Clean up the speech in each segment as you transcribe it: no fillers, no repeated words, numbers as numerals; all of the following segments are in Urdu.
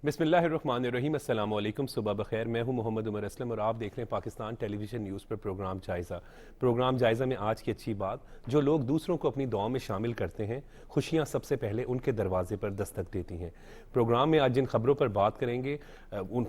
بسم اللہ الرحمن الرحیم، السلام علیکم، صبح بخیر۔ میں ہوں محمد عمر اسلم اور آپ دیکھ رہے ہیں پاکستان ٹیلی ویژن نیوز پر پروگرام جائزہ۔ پروگرام جائزہ میں آج کی اچھی بات، جو لوگ دوسروں کو اپنی دعاؤں میں شامل کرتے ہیں، خوشیاں سب سے پہلے ان کے دروازے پر دستک دیتی ہیں۔ پروگرام میں آج جن خبروں پر بات کریں گے ان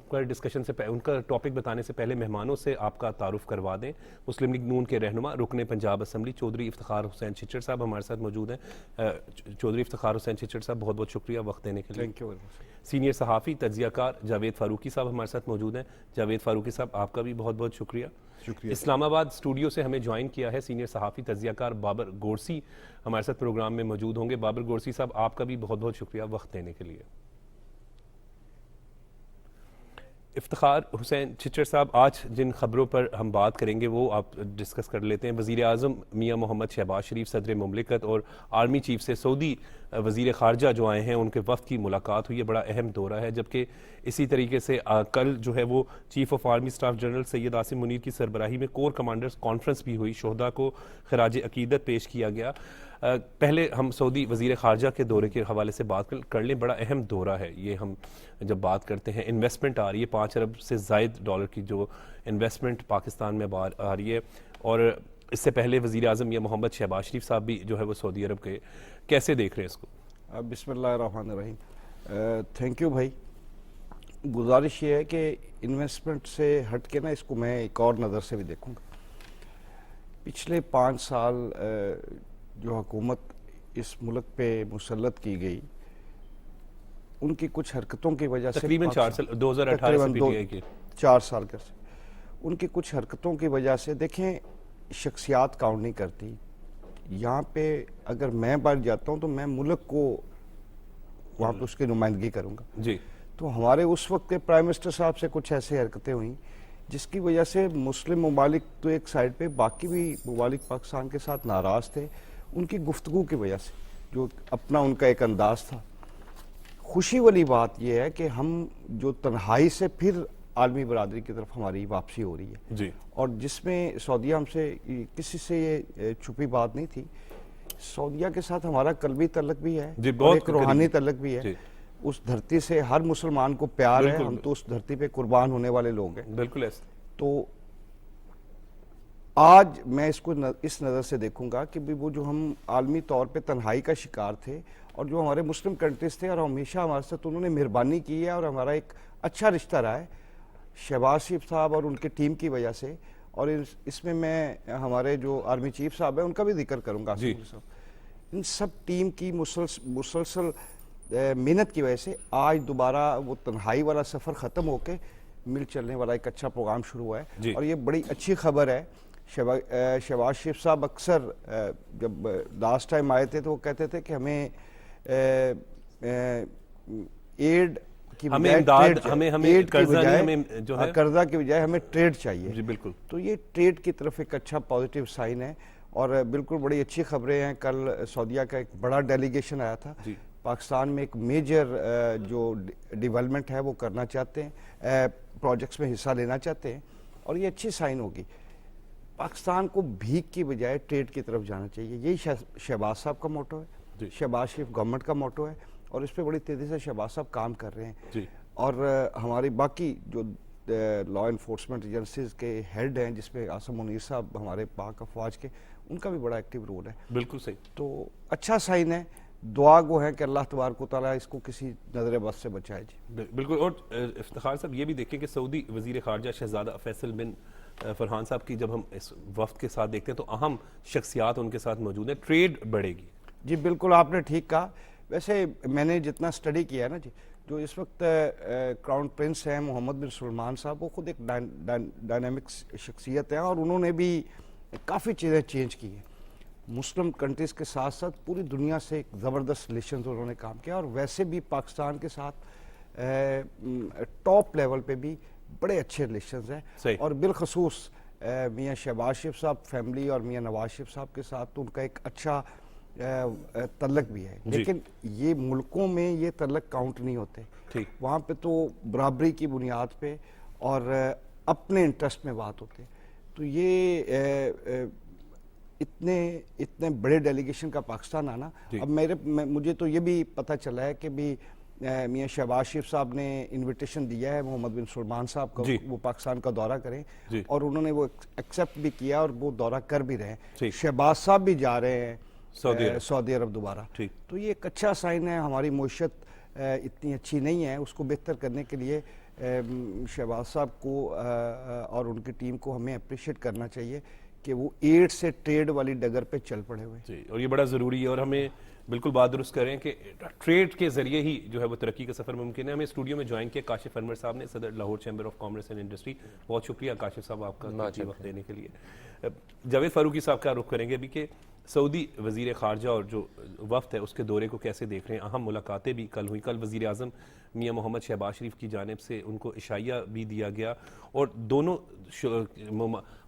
پر ڈسکشن سے ان کا ٹاپک بتانے سے پہلے مہمانوں سے آپ کا تعارف کروا دیں۔ مسلم لیگ نون کے رہنما رکن پنجاب اسمبلی چودھری افتخار حسین چچڑ صاحب ہمارے ساتھ موجود ہیں۔ چودھری افتخار حسین چچڑ صاحب، بہت بہت شکریہ وقت دینے کے لیے۔ سینئر صحافی تجزیہ کار جاوید فاروقی صاحب ہمارے ساتھ موجود ہیں۔ جاوید فاروقی صاحب، آپ کا بھی بہت بہت شکریہ۔ اسلام آباد اسٹوڈیو سے ہمیں جوائن کیا ہے سینئر صحافی تجزیہ کار بابر گورسی، ہمارے ساتھ پروگرام میں موجود ہوں گے۔ بابر گورسی صاحب، آپ کا بھی بہت بہت شکریہ وقت دینے کے لیے۔ افتخار حسین چچڑ صاحب، آج جن خبروں پر ہم بات کریں گے وہ آپ ڈسکس کر لیتے ہیں۔ وزیر اعظم میاں محمد شہباز شریف صدر مملکت اور آرمی چیف سے سعودی وزیر خارجہ جو آئے ہیں ان کے وفد کی ملاقات ہوئی ہے، بڑا اہم دورہ ہے۔ جبکہ اسی طریقے سے کل جو ہے وہ chief of army staff general Syed Asim Munir کی سربراہی میں کور کمانڈرز کانفرنس بھی ہوئی، شہداء کو خراج عقیدت پیش کیا گیا۔ پہلے ہم سعودی وزیر خارجہ کے دورے کے حوالے سے بات کر لیں۔ بڑا اہم دورہ ہے یہ۔ ہم جب بات کرتے ہیں انویسٹمنٹ آ رہی ہے، 5 ارب سے زائد ڈالر کی جو انویسٹمنٹ پاکستان میں آ رہی ہے، اور اس سے پہلے وزیر اعظم یا محمد شہباز شریف صاحب بھی جو ہے وہ سعودی عرب گئے، کیسے دیکھ رہے ہیں اس کو؟ بسم اللہ الرحمن الرحیم۔ تھینک یو بھائی۔ گزارش یہ ہے کہ انویسٹمنٹ سے ہٹ کے نا اس کو میں ایک اور نظر سے بھی دیکھوں گا۔ پچھلے 5 سال جو حکومت اس ملک پہ مسلط کی گئی، ان کی کچھ حرکتوں کی وجہ سے تقریباً 4 سال 2018 سے پی ٹی آئی کے 4 سال کے سے ان کی کچھ حرکتوں کی وجہ سے، دیکھیں شخصیات کاؤنٹ نہیں کرتی یہاں پہ۔ اگر میں بڑھ جاتا ہوں تو میں ملک کو وہاں پہ اس کی نمائندگی کروں گا جی۔ تو ہمارے اس وقت کے پرائم منسٹر صاحب سے کچھ ایسے حرکتیں ہوئیں جس کی وجہ سے مسلم ممالک تو ایک سائڈ پہ، باقی بھی ممالک پاکستان کے ساتھ ناراض تھے ان کی گفتگو کی وجہ سے، جو اپنا ان کا ایک انداز تھا۔ خوشی والی بات یہ ہے کہ ہم جو تنہائی سے پھر عالمی برادری کی طرف ہماری واپسی ہو رہی ہے جی۔ اور جس میں سعودیہ ہم سے کسی سے یہ چھپی بات نہیں تھی، سعودیہ کے ساتھ ہمارا قلبی تعلق بھی ہے اور ایک روحانی تعلق بھی ہے۔ اس دھرتی سے ہر مسلمان کو پیار ہے، ہم تو اس دھرتی پہ قربان ہونے والے لوگ ہیں۔ بالکل ایسا۔ تو آج میں اس کو اس نظر سے دیکھوں گا کہ وہ جو ہم عالمی طور پہ تنہائی کا شکار تھے اور جو ہمارے مسلم کنٹریز تھے اور ہمیشہ ہمارے ساتھ انہوں نے مہربانی کی ہے اور ہمارا ایک اچھا رشتہ رہا ہے شہباز شریف صاحب اور ان کے ٹیم کی وجہ سے۔ اور اس میں ہمارے جو آرمی چیف صاحب ہیں ان کا بھی ذکر کروں گا، ان سب ٹیم کی مسلسل محنت کی وجہ سے آج دوبارہ وہ تنہائی والا سفر ختم ہو کے مل چلنے والا ایک اچھا پروگرام شروع ہوا ہے اور یہ بڑی اچھی خبر ہے۔ شہباز شریف صاحب اکثر جب لاسٹ ٹائم آئے تھے تو وہ کہتے تھے کہ ہمیں ایڈ کی قرضہ کی بجائے ہمیں ٹریڈ چاہیے۔ جی بالکل۔ تو یہ ٹریڈ کی طرف ایک اچھا پازیٹیو سائن ہے اور بالکل بڑی اچھی خبریں ہیں۔ کل سعودیہ کا ایک بڑا ڈیلیگیشن آیا تھا، پاکستان میں ایک میجر جو ڈیولپمنٹ ہے وہ کرنا چاہتے ہیں، پروجیکٹس میں حصہ لینا چاہتے ہیں اور یہ اچھی سائن ہوگی۔ پاکستان کو بھیک کی بجائے ٹریڈ کی طرف جانا چاہیے، یہی شہباز صاحب کا موٹو ہے، شہباز شریف گورنمنٹ کا موٹو ہے اور اس پہ بڑی تیزی سے شہباز صاحب کام کر رہے ہیں۔ اور ہماری باقی جو لا انفورسمنٹ ایجنسیز کے ہیڈ ہیں جس میں عاصم منیر صاحب ہمارے پاک افواج کے، ان کا بھی بڑا ایکٹیو رول ہے۔ بالکل صحیح۔ تو اچھا سائن ہے، دعا گو ہے کہ اللہ تبارک و تعالیٰ اس کو کسی نظر بد سے بچائے۔ جی بالکل۔ اور افتخار صاحب یہ بھی دیکھیں کہ سعودی وزیر خارجہ شہزادہ فیصل بن فرحان صاحب کی جب ہم اس وفد کے ساتھ دیکھتے ہیں تو اہم شخصیات ان کے ساتھ موجود ہیں، ٹریڈ بڑھے گی۔ جی بالکل، آپ نے ٹھیک کہا۔ ویسے میں نے جتنا سٹڈی کیا ہے نا جی، جو اس وقت کراؤن پرنس ہیں محمد بن سلمان صاحب، وہ خود ایک ڈائنامک شخصیت ہیں اور انہوں نے بھی کافی چیزیں چینج کی ہیں مسلم کنٹریز کے ساتھ ساتھ پوری دنیا سے ایک زبردست ریلیشنز انہوں نے کام کیا اور ویسے بھی پاکستان کے ساتھ ٹاپ لیول پہ بھی بڑے اچھے ریلیشنز ہیں اور بالخصوص میاں شہباز شریف صاحب فیملی اور میاں نواز شریف صاحب کے ساتھ تو ان کا ایک اچھا تعلق بھی ہے، لیکن یہ ملکوں میں یہ تعلق کاؤنٹ نہیں ہوتے، وہاں پہ تو برابری کی بنیاد پہ اور اپنے انٹرسٹ میں بات ہوتے۔ تو یہ اتنے بڑے ڈیلیگیشن کا پاکستان آنا، اب مجھے تو یہ بھی پتہ چلا ہے کہ بھی میاں شہباز شریف صاحب نے انویٹیشن دیا ہے محمد بن سلمان صاحب کو وہ پاکستان کا دورہ کریں اور انہوں نے وہ ایکسیپٹ بھی کیا اور وہ دورہ کر بھی رہے ہیں. شہباز صاحب بھی جا رہے ہیں سعودی عرب دوبارہ. تو یہ ایک اچھا سائن ہے. ہماری معیشت اتنی اچھی نہیں ہے, اس کو بہتر کرنے کے لیے شہباز صاحب کو اور ان کی ٹیم کو ہمیں اپریشیٹ کرنا چاہیے کہ وہ ایڈ سے ٹریڈ والی ڈگر پہ چل پڑے ہوئے. جی, اور یہ بڑا ضروری ہے, اور ہمیں بالکل بات درست کریں کہ ٹریڈ کے ذریعے ہی جو ہے وہ ترقی کا سفر ممکن ہے. ہمیں اسٹوڈیو میں جوائن کیا کاشف انور صاحب نے, صدر Lahore chamber of commerce and industry. بہت شکریہ کاشف صاحب آپ کا وقت دینے کے لیے. جاوید فاروقی صاحب کا رخ کریں گے ابھی کہ سعودی وزیر خارجہ اور جو وفد ہے اس کے دورے کو کیسے دیکھ رہے ہیں. اہم ملاقاتیں بھی کل ہوئیں. کل وزیر اعظم میاں محمد شہباز شریف کی جانب سے ان کو عشائیہ بھی دیا گیا, اور دونوں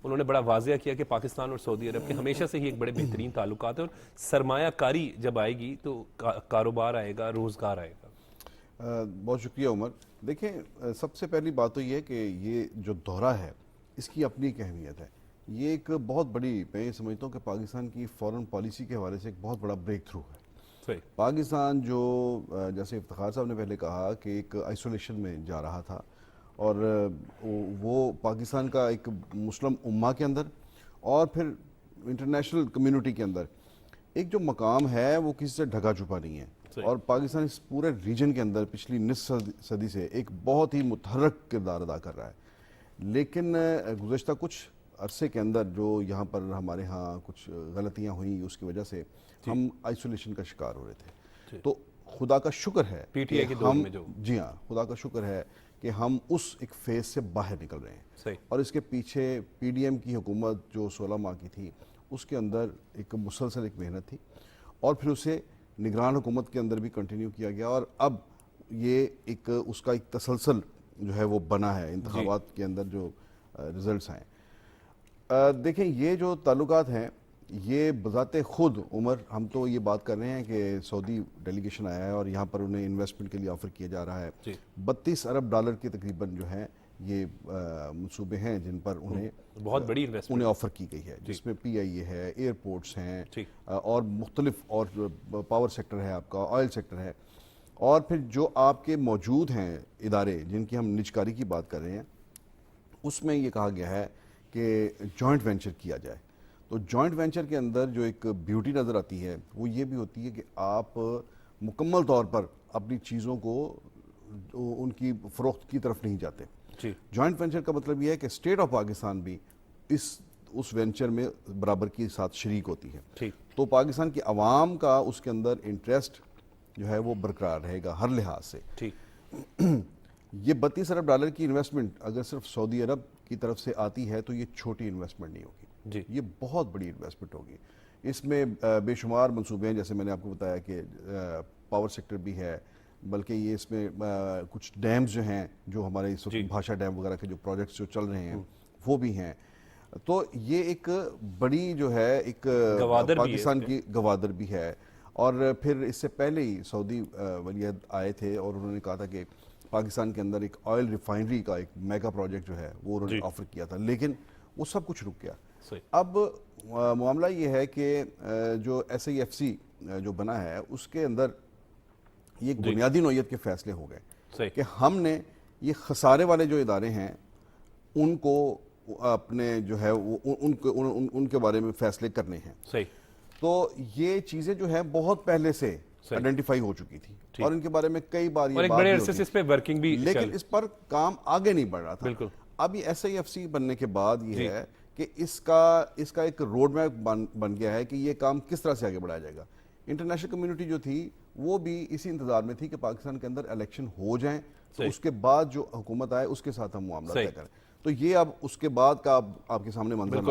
انہوں نے بڑا واضح کیا کہ پاکستان اور سعودی عرب کے ہمیشہ سے ہی ایک بڑے بہترین تعلقات ہیں, اور سرمایہ کاری جب آئے گی تو کاروبار آئے گا, روزگار آئے گا. بہت شکریہ عمر. دیکھیں, سب سے پہلی بات تو یہ کہ یہ جو دورہ ہے اس کی اپنی ایک اہمیت ہے. یہ ایک بہت بڑی, میں یہ سمجھتا ہوں کہ پاکستان کی فورن پالیسی کے حوالے سے ایک بہت بڑا بریک تھرو ہے. پاکستان جو جیسے افتخار صاحب نے پہلے کہا کہ ایک آئسولیشن میں جا رہا تھا, اور وہ پاکستان کا ایک مسلم امہ کے اندر اور پھر انٹرنیشنل کمیونٹی کے اندر ایک جو مقام ہے وہ کسی سے ڈھکا چھپا نہیں ہے. اور پاکستان اس پورے ریجن کے اندر پچھلی نصف صدی سے ایک بہت ہی متحرک کردار ادا کر رہا ہے. لیکن گزشتہ کچھ عرصے کے اندر جو یہاں پر ہمارے ہاں کچھ غلطیاں ہوئیں, اس کی وجہ سے ہم آئسولیشن کا شکار ہو رہے تھے. تو خدا کا شکر ہے کہ ہم, جی ہاں, خدا کا شکر ہے کہ ہم اس ایک فیز سے باہر نکل رہے ہیں. اور اس کے پیچھے پی ڈی ایم کی حکومت جو 16 ماہ کی تھی, اس کے اندر ایک مسلسل ایک محنت تھی, اور پھر اسے نگران حکومت کے اندر بھی کنٹینیو کیا گیا, اور اب یہ ایک اس کا ایک تسلسل جو ہے وہ بنا ہے انتخابات کے اندر جو ریزلٹس آئے. دیکھیں, یہ جو تعلقات ہیں یہ بذات خود عمر, ہم تو یہ بات کر رہے ہیں کہ سعودی ڈیلیگیشن آیا ہے اور یہاں پر انہیں انویسٹمنٹ کے لیے آفر کیا جا رہا ہے. 32 ارب ڈالر کے تقریباً جو ہیں یہ منصوبے ہیں جن پر انہیں بہت بڑی انویسٹمنٹ انہیں آفر کی گئی ہے, جس میں پی آئی اے ہے, ایئرپورٹس ہیں, اور مختلف, اور پاور سیکٹر ہے آپ کا, آئل سیکٹر ہے, اور پھر جو آپ کے موجود ہیں ادارے جن کی ہم نجکاری کی بات کر رہے ہیں, اس میں یہ کہا گیا ہے کہ جوائنٹ وینچر کیا جائے. تو جوائنٹ وینچر کے اندر جو ایک بیوٹی نظر آتی ہے وہ یہ بھی ہوتی ہے کہ آپ مکمل طور پر اپنی چیزوں کو ان کی فروخت کی طرف نہیں جاتے. جوائنٹ وینچر کا مطلب یہ ہے کہ اسٹیٹ آف پاکستان بھی اس وینچر میں برابر کے ساتھ شریک ہوتی ہے. تو پاکستان کی عوام کا اس کے اندر انٹرسٹ جو ہے وہ برقرار رہے گا ہر لحاظ سے. یہ 32 ارب ڈالر کی انویسٹمنٹ اگر صرف سعودی عرب کی طرف سے آتی ہے تو یہ چھوٹی انویسٹمنٹ نہیں ہوگی, یہ بہت بڑی انویسٹمنٹ ہوگی. اس میں بے شمار منصوبے ہیں, جیسے میں نے آپ کو بتایا کہ پاور سیکٹر بھی ہے, بلکہ یہ اس میں کچھ ڈیمز جو ہیں جو ہمارے اس وقت بھاشا ڈیم وغیرہ کے جو پروجیکٹس جو چل رہے ہیں وہ بھی ہیں. تو یہ ایک بڑی جو ہے ایک پاکستان کی گوادر بھی ہے. اور پھر اس سے پہلے ہی سعودی ولی عہد آئے تھے اور انہوں نے کہا تھا کہ پاکستان کے اندر ایک آئل ریفائنری کا ایک میگا پروجیکٹ جو ہے وہ انہوں نے آفر کیا تھا, لیکن وہ سب کچھ رک گیا. اب معاملہ یہ ہے کہ جو ایس آئی ایف سی جو بنا ہے اس کے اندر یہ ایک بنیادی نوعیت کے فیصلے ہو گئے کہ ہم نے یہ خسارے والے جو ادارے ہیں ان کو اپنے جو ہے ان کے بارے میں فیصلے کرنے ہیں. تو یہ چیزیں جو ہیں بہت پہلے سے آئیڈینٹیفائی ہو چکی تھی اور ان کے بارے میں کئی بار یہ بات ہوتی تھی, لیکن اس پر کام آگے نہیں بڑھ رہا تھا. اب یہ ایس آئی ایف سی بننے کے بعد یہ ہے کہ اس کا ایک روڈ میپ بن گیا ہے کہ یہ کام کس طرح سے آگے بڑھایا جائے گا. انٹرنیشنل کمیونٹی جو تھی وہ بھی اسی انتظار میں تھی کہ پاکستان کے اندر الیکشن ہو جائیں تو اس کے بعد جو حکومت آئے اس کے ساتھ ہم معاملہ طے کریں. تو یہ اب اس کے بعد کا آپ کے سامنے منظر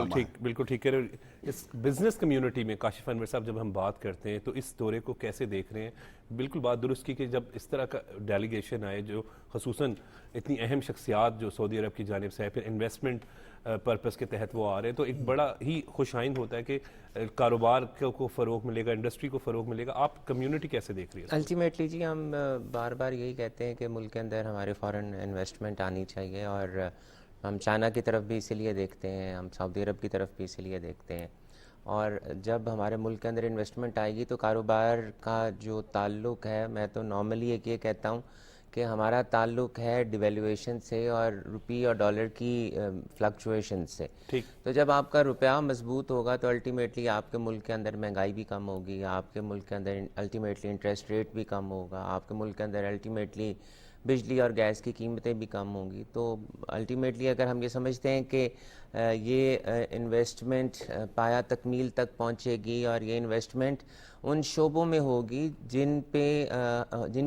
بالکل ٹھیک ہے. اس بزنس کمیونٹی میں کاشف انور صاحب جب ہم بات کرتے ہیں تو اس دورے کو کیسے دیکھ رہے ہیں؟ بالکل بات درست کی کہ جب اس طرح کا ڈیلیگیشن آئے جو خصوصاً اتنی اہم شخصیات جو سعودی عرب کی جانب سے ہے, پھر انویسٹمنٹ پرپس کے تحت وہ آ رہے ہیں, تو ایک بڑا ہی خوش آئند ہوتا ہے کہ کاروبار کو فروغ ملے گا, انڈسٹری کو فروغ ملے گا. آپ کمیونٹی کیسے دیکھ رہی ہے؟ الٹیمیٹلی جی ہم بار بار یہی کہتے ہیں کہ ملک کے اندر ہمارے فارن انویسٹمنٹ آنی چاہیے, اور ہم چائنا کی طرف بھی اسی لیے دیکھتے ہیں, ہم سعودی عرب کی طرف بھی اسی لیے دیکھتے ہیں. اور جب ہمارے ملک کے اندر انویسٹمنٹ آئے گی تو کاروبار کا جو تعلق ہے، میں تو نارملی ایک یہ کہتا ہوں کہ ہمارا تعلق ہے ڈیویلیویشن سے اور روپی اور ڈالر کی فلکچویشن سے. تو جب آپ کا روپیہ مضبوط ہوگا تو الٹیمیٹلی آپ کے ملک کے اندر مہنگائی بھی کم ہوگی، آپ کے ملک کے اندر الٹیمیٹلی انٹرسٹ ریٹ بھی کم ہوگا، آپ کے ملک کے اندر الٹیمیٹلی بجلی اور گیس کی قیمتیں بھی کم ہوں گی. تو الٹیمیٹلی اگر ہم یہ سمجھتے ہیں کہ یہ انویسٹمنٹ پایا تکمیل تک پہنچے گی اور یہ انویسٹمنٹ ان شعبوں میں ہوگی جن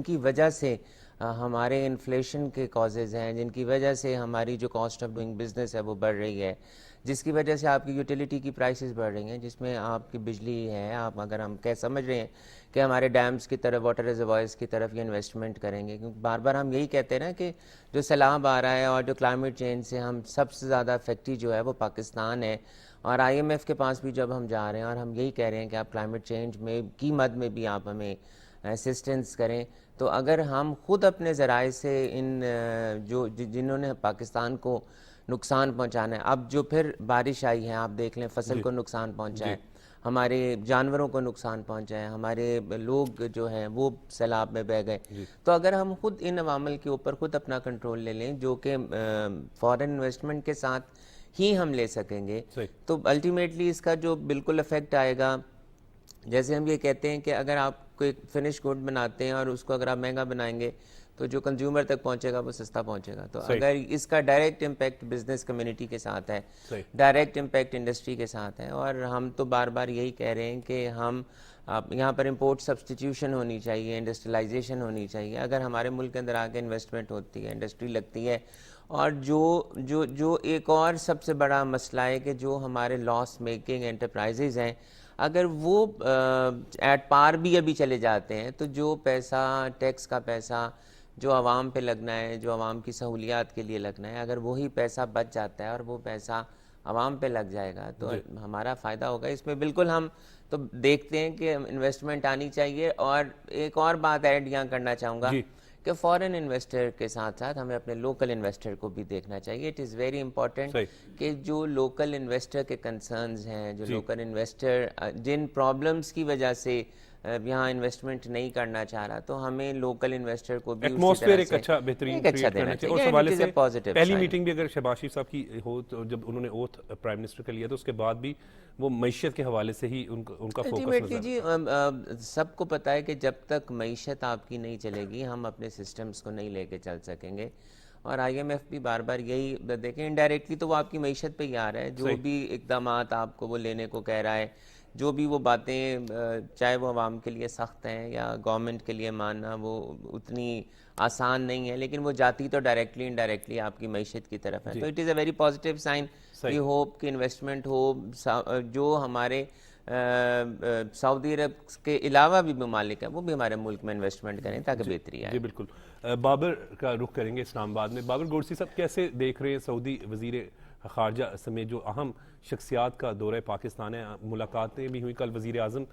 کی وجہ سے ہمارے انفلیشن کے کازز ہیں، جن کی وجہ سے ہماری جو کاسٹ آف ڈوئنگ بزنس ہے وہ بڑھ رہی ہے، جس کی وجہ سے آپ کی یوٹیلیٹی کی پرائسز بڑھ رہی ہیں، جس میں آپ کی بجلی ہے. آپ اگر ہم سمجھ رہے ہیں کہ ہمارے ڈیمز کی طرف، واٹر ریزروائرز کی طرف یہ انویسٹمنٹ کریں گے، کیونکہ بار بار ہم یہی کہتے ہیں نا کہ جو سیلاب آ رہا ہے اور جو کلائمیٹ چینج سے ہم سب سے زیادہ افیکٹی جو ہے وہ پاکستان ہے. اور IMF کے پاس بھی جب ہم جا رہے ہیں اور ہم یہی کہہ رہے ہیں کہ آپ کلائمیٹ چینج میں کی مد میں بھی آپ ہمیں اسسٹنس کریں، تو اگر ہم خود اپنے ذرائع سے ان جنہوں نے پاکستان کو نقصان پہنچانا ہے، اب جو پھر بارش آئی ہے آپ دیکھ لیں، فصل کو نقصان پہنچا ہے، ہمارے جانوروں کو نقصان پہنچا ہے، ہمارے لوگ جو ہیں وہ سیلاب میں بہہ گئے. تو اگر ہم خود ان عوامل کے اوپر خود اپنا کنٹرول لے لیں جو کہ فارن انویسٹمنٹ کے ساتھ ہی ہم لے سکیں گے، تو الٹیمیٹلی اس کا جو بالکل افیکٹ آئے گا، جیسے ہم یہ کہتے ہیں کہ اگر آپ کوئی فنش گڈ بناتے ہیں اور اس کو اگر آپ مہنگا بنائیں گے تو جو کنزیومر تک پہنچے گا وہ سستا پہنچے گا. تو اگر اس کا ڈائریکٹ امپیکٹ بزنس کمیونٹی کے ساتھ ہے، ڈائریکٹ امپیکٹ انڈسٹری کے ساتھ ہے، اور ہم تو بار بار یہی کہہ رہے ہیں کہ ہم یہاں پر امپورٹ سبسٹیٹیوشن ہونی چاہیے، انڈسٹریلائزیشن ہونی چاہیے. اگر ہمارے ملک کے اندر آ کے انویسٹمنٹ ہوتی ہے، انڈسٹری لگتی ہے، اور جو ایک اور سب سے بڑا مسئلہ ہے کہ جو ہمارے لاس میکنگ انٹرپرائزز ہیں، اگر وہ ایٹ پار بھی ابھی چلے جاتے ہیں تو جو پیسہ، ٹیکس کا پیسہ جو عوام پہ لگنا ہے، جو عوام کی سہولیات کے لیے لگنا ہے، اگر وہی پیسہ بچ جاتا ہے اور وہ پیسہ عوام پہ لگ جائے گا تو ہمارا فائدہ ہوگا. اس میں بالکل ہم تو دیکھتے ہیں کہ انویسٹمنٹ آنی چاہیے. اور ایک اور بات ایڈ یہاں کرنا چاہوں گا کہ فارن انویسٹر کے ساتھ ساتھ ہمیں اپنے لوکل انویسٹر کو بھی دیکھنا چاہیے. اٹ از ویری امپورٹنٹ کہ جو لوکل انویسٹر کے کنسرنز ہیں، جو لوکل انویسٹر جن پرابلمز کی وجہ سے یہاں انویسٹمنٹ نہیں کرنا چاہ رہا، تو ہمیں لوکل انویسٹر کو بھی ایٹماسفیئر ایک اچھا بہترین کریٹ کرنا چاہیے. اور اس حوالے سے پہلی میٹنگ بھی اگر شہباز شریف صاحب کی ہو تو جب انہوں نے اوتھ پرائم منسٹر کا لیا تو اس کے بعد بھی وہ معیشت کے حوالے سے ہی ان کا فوکس نظر جی سب کو پتہ ہے کہ جب تک معیشت آپ کی نہیں چلے گی ہم اپنے سسٹمز کو نہیں لے کے چل سکیں گے. اور IMF بھی بار بار یہی دیکھیں، انڈائریکٹلی تو وہ آپ کی معیشت پہ ہی آ رہا ہے. جو بھی اقدامات آپ کو وہ لینے کو کہہ رہا ہے، جو بھی وہ باتیں، چاہے وہ عوام کے لیے سخت ہیں یا گورنمنٹ کے لیے ماننا وہ اتنی آسان نہیں ہے، لیکن وہ جاتی تو ڈائریکٹلی انڈائریکٹلی آپ کی معیشت کی طرف ہے. تو it is a very positive sign. We hope کہ انویسٹمنٹ ہو. جو ہمارے سعودی عرب کے علاوہ بھی ممالک ہیں وہ بھی ہمارے ملک میں انویسٹمنٹ کریں تاکہ بہتری آئے. جی بالکل. بابر کا رخ کریں گے اسلام آباد میں. بابر گورسی صاحب کیسے دیکھ رہے ہیں سعودی وزیر خارجہ سمیت جو اہم شخصیات کا دورہ پاکستان ہے؟ ملاقاتیں بھی ہوئی، کل وزیر اعظم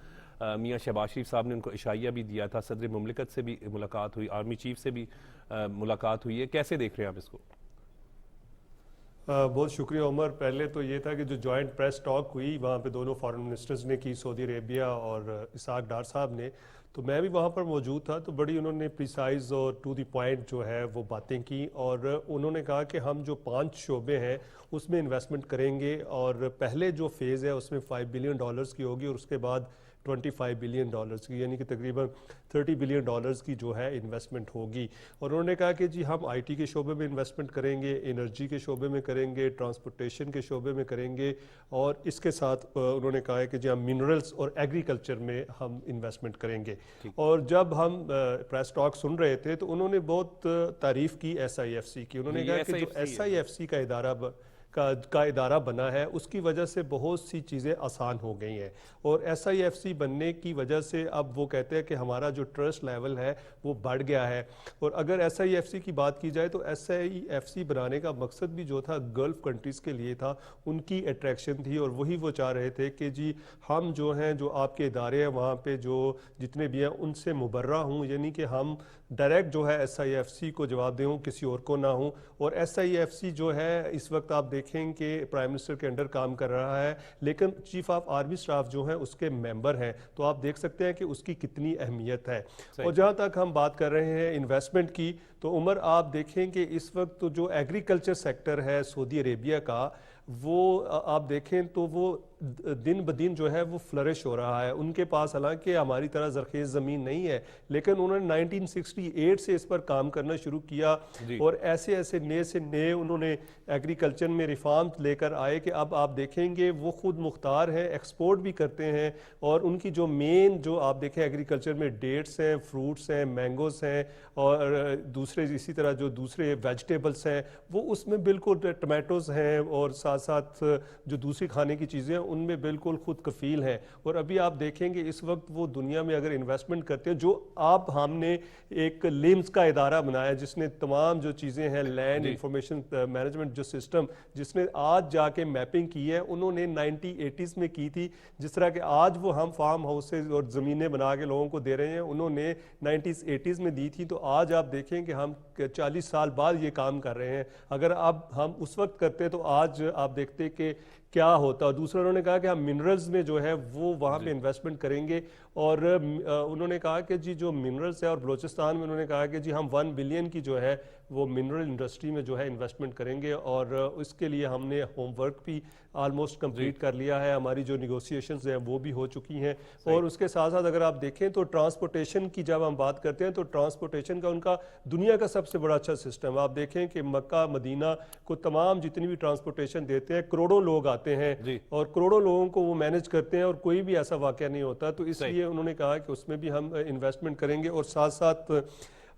میاں شہباز شریف صاحب نے ان کو عشائیہ بھی دیا تھا، صدر مملکت سے بھی ملاقات ہوئی، آرمی چیف سے بھی ملاقات ہوئی ہے. کیسے دیکھ رہے ہیں آپ اس کو؟ بہت شکریہ عمر. پہلے تو یہ تھا کہ جو جوائنٹ پریس ٹاک ہوئی وہاں پہ دونوں فارن منسٹرز نے کی، سعودی عربیہ اور اسحاق ڈار صاحب نے، تو میں بھی وہاں پر موجود تھا. تو بڑی انہوں نے پریسائز اور ٹو دی پوائنٹ جو ہے وہ باتیں کی، اور انہوں نے کہا کہ ہم جو 5 شعبے ہیں اس میں انویسٹمنٹ کریں گے، اور پہلے جو فیز ہے اس میں $5 بلین کی ہوگی، اور اس کے بعد $25 بلین کی، یعنی کہ تقریباً $30 بلین کی جو ہے انویسٹمنٹ ہوگی. اور انہوں نے کہا کہ جی ہم IT کے شعبے میں انویسٹمنٹ کریں گے، انرجی کے شعبے میں کریں گے، ٹرانسپورٹیشن کے شعبے میں کریں گے، اور اس کے ساتھ انہوں نے کہا ہے کہ جی ہم منرلز اور ایگریکلچر میں ہم انویسٹمنٹ کریں گے. اور جب ہم پریس ٹاک سن رہے تھے تو انہوں نے بہت تعریف کی SIFC کی. انہوں نے کہا کہ جو SIFC کا ادارہ بنا ہے اس کی وجہ سے بہت سی چیزیں آسان ہو گئی ہیں، اور SIFC بننے کی وجہ سے اب وہ کہتے ہیں کہ ہمارا جو ٹرسٹ لیول ہے وہ بڑھ گیا ہے. اور اگر SIFC کی بات کی جائے تو SIFC بنانے کا مقصد بھی جو تھا گلف کنٹریز کے لیے تھا، ان کی اٹریکشن تھی، اور وہی وہ چاہ رہے تھے کہ جی ہم جو ہیں، جو آپ کے ادارے ہیں وہاں پہ جو جتنے بھی ہیں ان سے مبرہ ہوں، یعنی کہ ہم ڈائریکٹ جو ہے SIFC کو جواب دیں، کسی اور کو نہ ہوں. اور SIFC جو ہے اس وقت آپ دیکھیں دیکھیں کہ پرائم منسٹر کے انڈر کام کر رہا ہے لیکن چیف آف آرمی سٹاف جو ہیں اس کے ممبر ہیں, تو آپ دیکھ سکتے ہیں کہ اس کی کتنی اہمیت ہے. اور جہاں تک ہم بات کر رہے ہیں انویسٹمنٹ کی, تو عمر آپ دیکھیں کہ اس وقت جو ایگریکلچر سیکٹر ہے سعودی عربیہ کا, وہ آپ دیکھیں تو وہ دن بدن جو ہے وہ فلرش ہو رہا ہے. ان کے پاس حالانکہ ہماری طرح زرخیز زمین نہیں ہے, لیکن انہوں نے 1968 سے اس پر کام کرنا شروع کیا اور ایسے ایسے نئے سے نئے انہوں نے ایگریکلچر میں ریفارمز لے کر آئے کہ اب آپ دیکھیں گے وہ خود مختار ہیں, ایکسپورٹ بھی کرتے ہیں. اور ان کی جو مین جو آپ دیکھیں ایگریکلچر میں ڈیٹس ہیں, فروٹس ہیں, مینگوز ہیں اور دوسرے اسی طرح جو دوسرے ویجیٹیبلس ہیں وہ اس میں بالکل ٹمیٹوز ہیں اور ساتھ ساتھ جو دوسری کھانے کی چیزیں ہیں ان میں بالکل خود کفیل ہیں. اور ابھی آپ دیکھیں گے اس وقت وہ دنیا میں اگر انویسٹمنٹ کرتے ہیں, جو آپ ہم نے ایک لیمز کا ادارہ بنایا جس نے تمام جو چیزیں ہیں لینڈ انفارمیشن مینجمنٹ جو سسٹم جس نے آج جا کے میپنگ کی ہے, انہوں نے 1980s میں کی تھی. جس طرح کہ آج وہ ہم فارم ہاؤسز اور زمینیں بنا کے لوگوں کو دے رہے ہیں, انہوں نے 1980s میں دی تھی. تو آج آپ دیکھیں کہ ہم 40 سال بعد یہ کام کر رہے ہیں. اگر اب ہم اس وقت کرتے تو آج آپ دیکھتے کہ کیا ہوتا. اور دوسرا انہوں نے کہا کہ ہم منرلز میں جو ہے وہ وہاں پہ انویسٹمنٹ کریں گے. اور انہوں نے کہا کہ جی جو منرلز ہے, اور بلوچستان میں انہوں نے کہا کہ جی ہم 1 بلین کی جو ہے وہ منرل انڈسٹری میں جو ہے انویسٹمنٹ کریں گے. اور اس کے لیے ہم نے ہوم ورک بھی آلموسٹ کمپلیٹ کر لیا ہے. ہماری جو نیگوسیشنز ہیں وہ بھی ہو چکی ہیں. اور اس کے ساتھ ساتھ اگر آپ دیکھیں تو ٹرانسپورٹیشن کی جب ہم بات کرتے ہیں تو ٹرانسپورٹیشن کا ان کا دنیا کا سب سے بڑا اچھا سسٹم. آپ دیکھیں کہ مکہ مدینہ کو تمام جتنی بھی ٹرانسپورٹیشن دیتے ہیں, کروڑوں لوگ آتے ہیں اور کروڑوں لوگوں کو وہ مینج کرتے ہیں اور کوئی بھی ایسا واقعہ نہیں ہوتا. تو اس لیے انہوں نے کہا کہ اس میں بھی ہم انویسٹمنٹ کریں گے. اور ساتھ ساتھ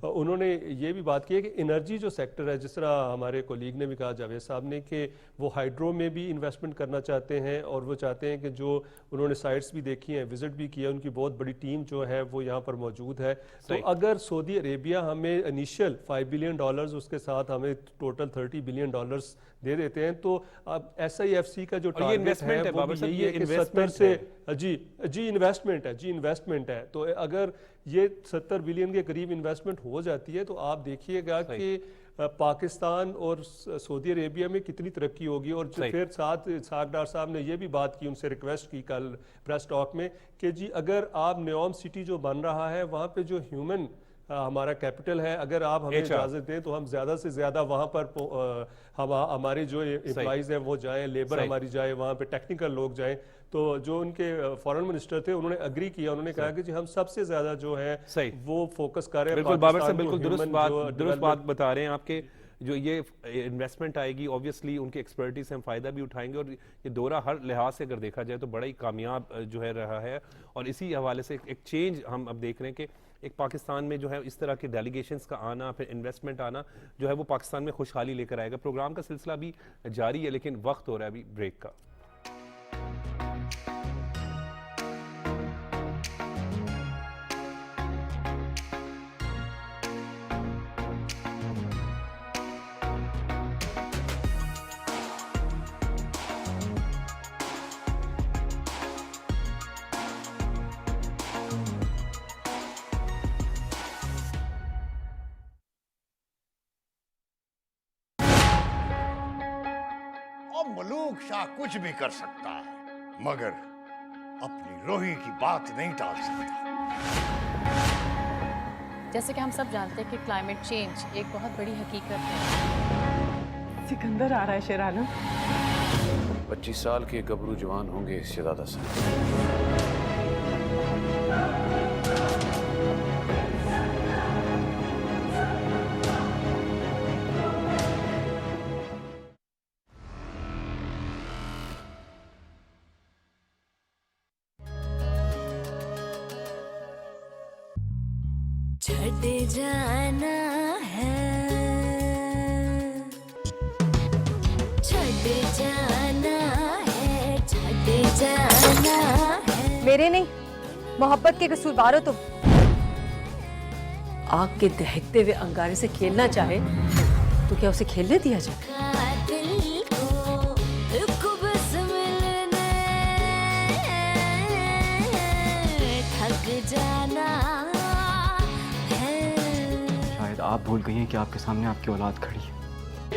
انہوں نے یہ بھی بات کی ہے کہ انرجی جو سیکٹر ہے, جس طرح ہمارے کولیگ نے بھی کہا جاوید صاحب نے کہ وہ ہائیڈرو میں بھی انویسٹمنٹ کرنا چاہتے ہیں. اور وہ چاہتے ہیں کہ جو انہوں نے سائٹس بھی دیکھی ہیں, وزٹ بھی کیا, ان کی بہت بڑی ٹیم جو ہے وہ یہاں پر موجود ہے. تو اگر سعودی عربیہ ہمیں انیشیل $5 بلین اس کے ساتھ ہمیں ٹوٹل $30 بلین دے دیتے ہیں, تو اب SIFC کا جو ٹارگٹ ہے وہ بھی یہی ہے کہ 70 سے انویسٹمنٹ ہے. تو اگر یہ 70 بلین کے قریب انویسٹمنٹ ہو جاتی ہے تو آپ دیکھیے گا کہ پاکستان اور سعودی عربیہ میں کتنی ترقی ہوگی. اور پھر ساتھ اسحاق ڈار صاحب نے یہ بھی بات کی, ان سے ریکویسٹ کی کل پریس ٹاک میں کہ جی اگر آپ نیوم سٹی جو بن رہا ہے وہاں پہ جو ہیومن ہمارا کیپٹل ہے, اگر آپ ہمیں اجازت دیں تو ہم زیادہ سے زیادہ وہاں پر ہمارے جو امپلائیز ہیں وہ جائیں, لیبر ہماری جائے, وہاں پہ ٹیکنیکل لوگ جائیں. تو جو ان کے فارن منسٹر تھے انہوں نے اگری کیا, انہوں نے کہا کہ جی ہم سب سے زیادہ جو ہے وہ فوکس کر رہے ہیں. بالکل بابر صاحب بالکل درست بات بتا رہے ہیں آپ کے. جو یہ انویسٹمنٹ آئے گی اوبیسلی ان کی ایکسپرٹیز سے ہم فائدہ بھی اٹھائیں گے. اور یہ دورہ ہر لحاظ سے اگر دیکھا جائے تو بڑا ہی کامیاب جو ہے رہا ہے. اور اسی حوالے سے ایک چینج ہم اب دیکھ رہے ہیں کہ ایک پاکستان میں جو ہے اس طرح کے ڈیلیگیشنز کا آنا, پھر انویسٹمنٹ آنا جو ہے وہ پاکستان میں خوشحالی لے کر آئے گا. پروگرام کا سلسلہ بھی جاری ہے لیکن وقت ہو رہا ہے ابھی بریک کا. ملوک شاہ کچھ بھی کر سکتا ہے مگر اپنی روحی کی بات نہیں ٹال سکتا. جیسے کہ ہم سب جانتے ہیں کہ کلائمیٹ چینج ایک بہت بڑی حقیقت ہے. سکندر آ رہا ہے شیر عالم. 25 سال کے گبرو جوان ہوں گے اس سے زیادہ سے. چھٹ جانا ہے, چھٹ جانا ہے, چھٹ جانا ہے. میرے نہیں, محبت کے قصوروار ہو تم. آگ کے دہکتے ہوئے انگارے سے کھیلنا چاہے تو کیا اسے کھیلنے دیا جائے؟ دل کو بس ملنے تھک جانا. آپ بھول گئی ہیں کہ آپ کے سامنے آپ کی اولاد کھڑی ہے.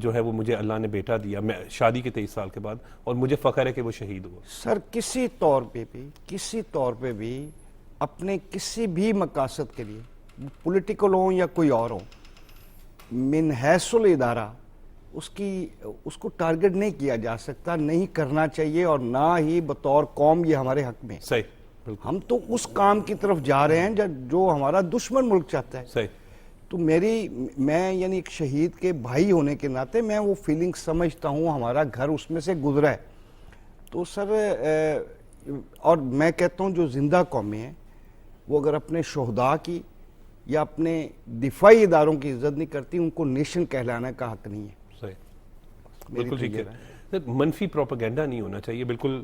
جو ہے وہ مجھے اللہ نے بیٹا دیا میں شادی کے 23 سال کے بعد, اور مجھے فخر ہے کہ وہ شہید ہوا. سر کسی طور پہ بھی اپنے کسی بھی مقاصد کے لیے پولیٹیکل ہوں یا کوئی اور ہوں, من حیث الادارہ اس کو ٹارگٹ نہیں کیا جا سکتا, نہیں کرنا چاہیے, اور نہ ہی بطور قوم یہ ہمارے حق میں. صحیح, ہم تو اس کام کی طرف جا رہے ہیں جو ہمارا دشمن ملک چاہتا ہے. صحیح. تو میں یعنی ایک شہید کے بھائی ہونے کے ناطے میں وہ فیلنگ سمجھتا ہوں, ہمارا گھر اس میں سے گزرا ہے. تو سر اور میں کہتا ہوں جو زندہ قومیں ہیں وہ اگر اپنے شہداء کی یا اپنے دفاعی اداروں کی عزت نہیں کرتی, ان کو نیشن کہلانے کا حق نہیں ہے. صحیح, بالکل ٹھیک ہے. منفی پروپیگنڈا نہیں ہونا چاہیے. بالکل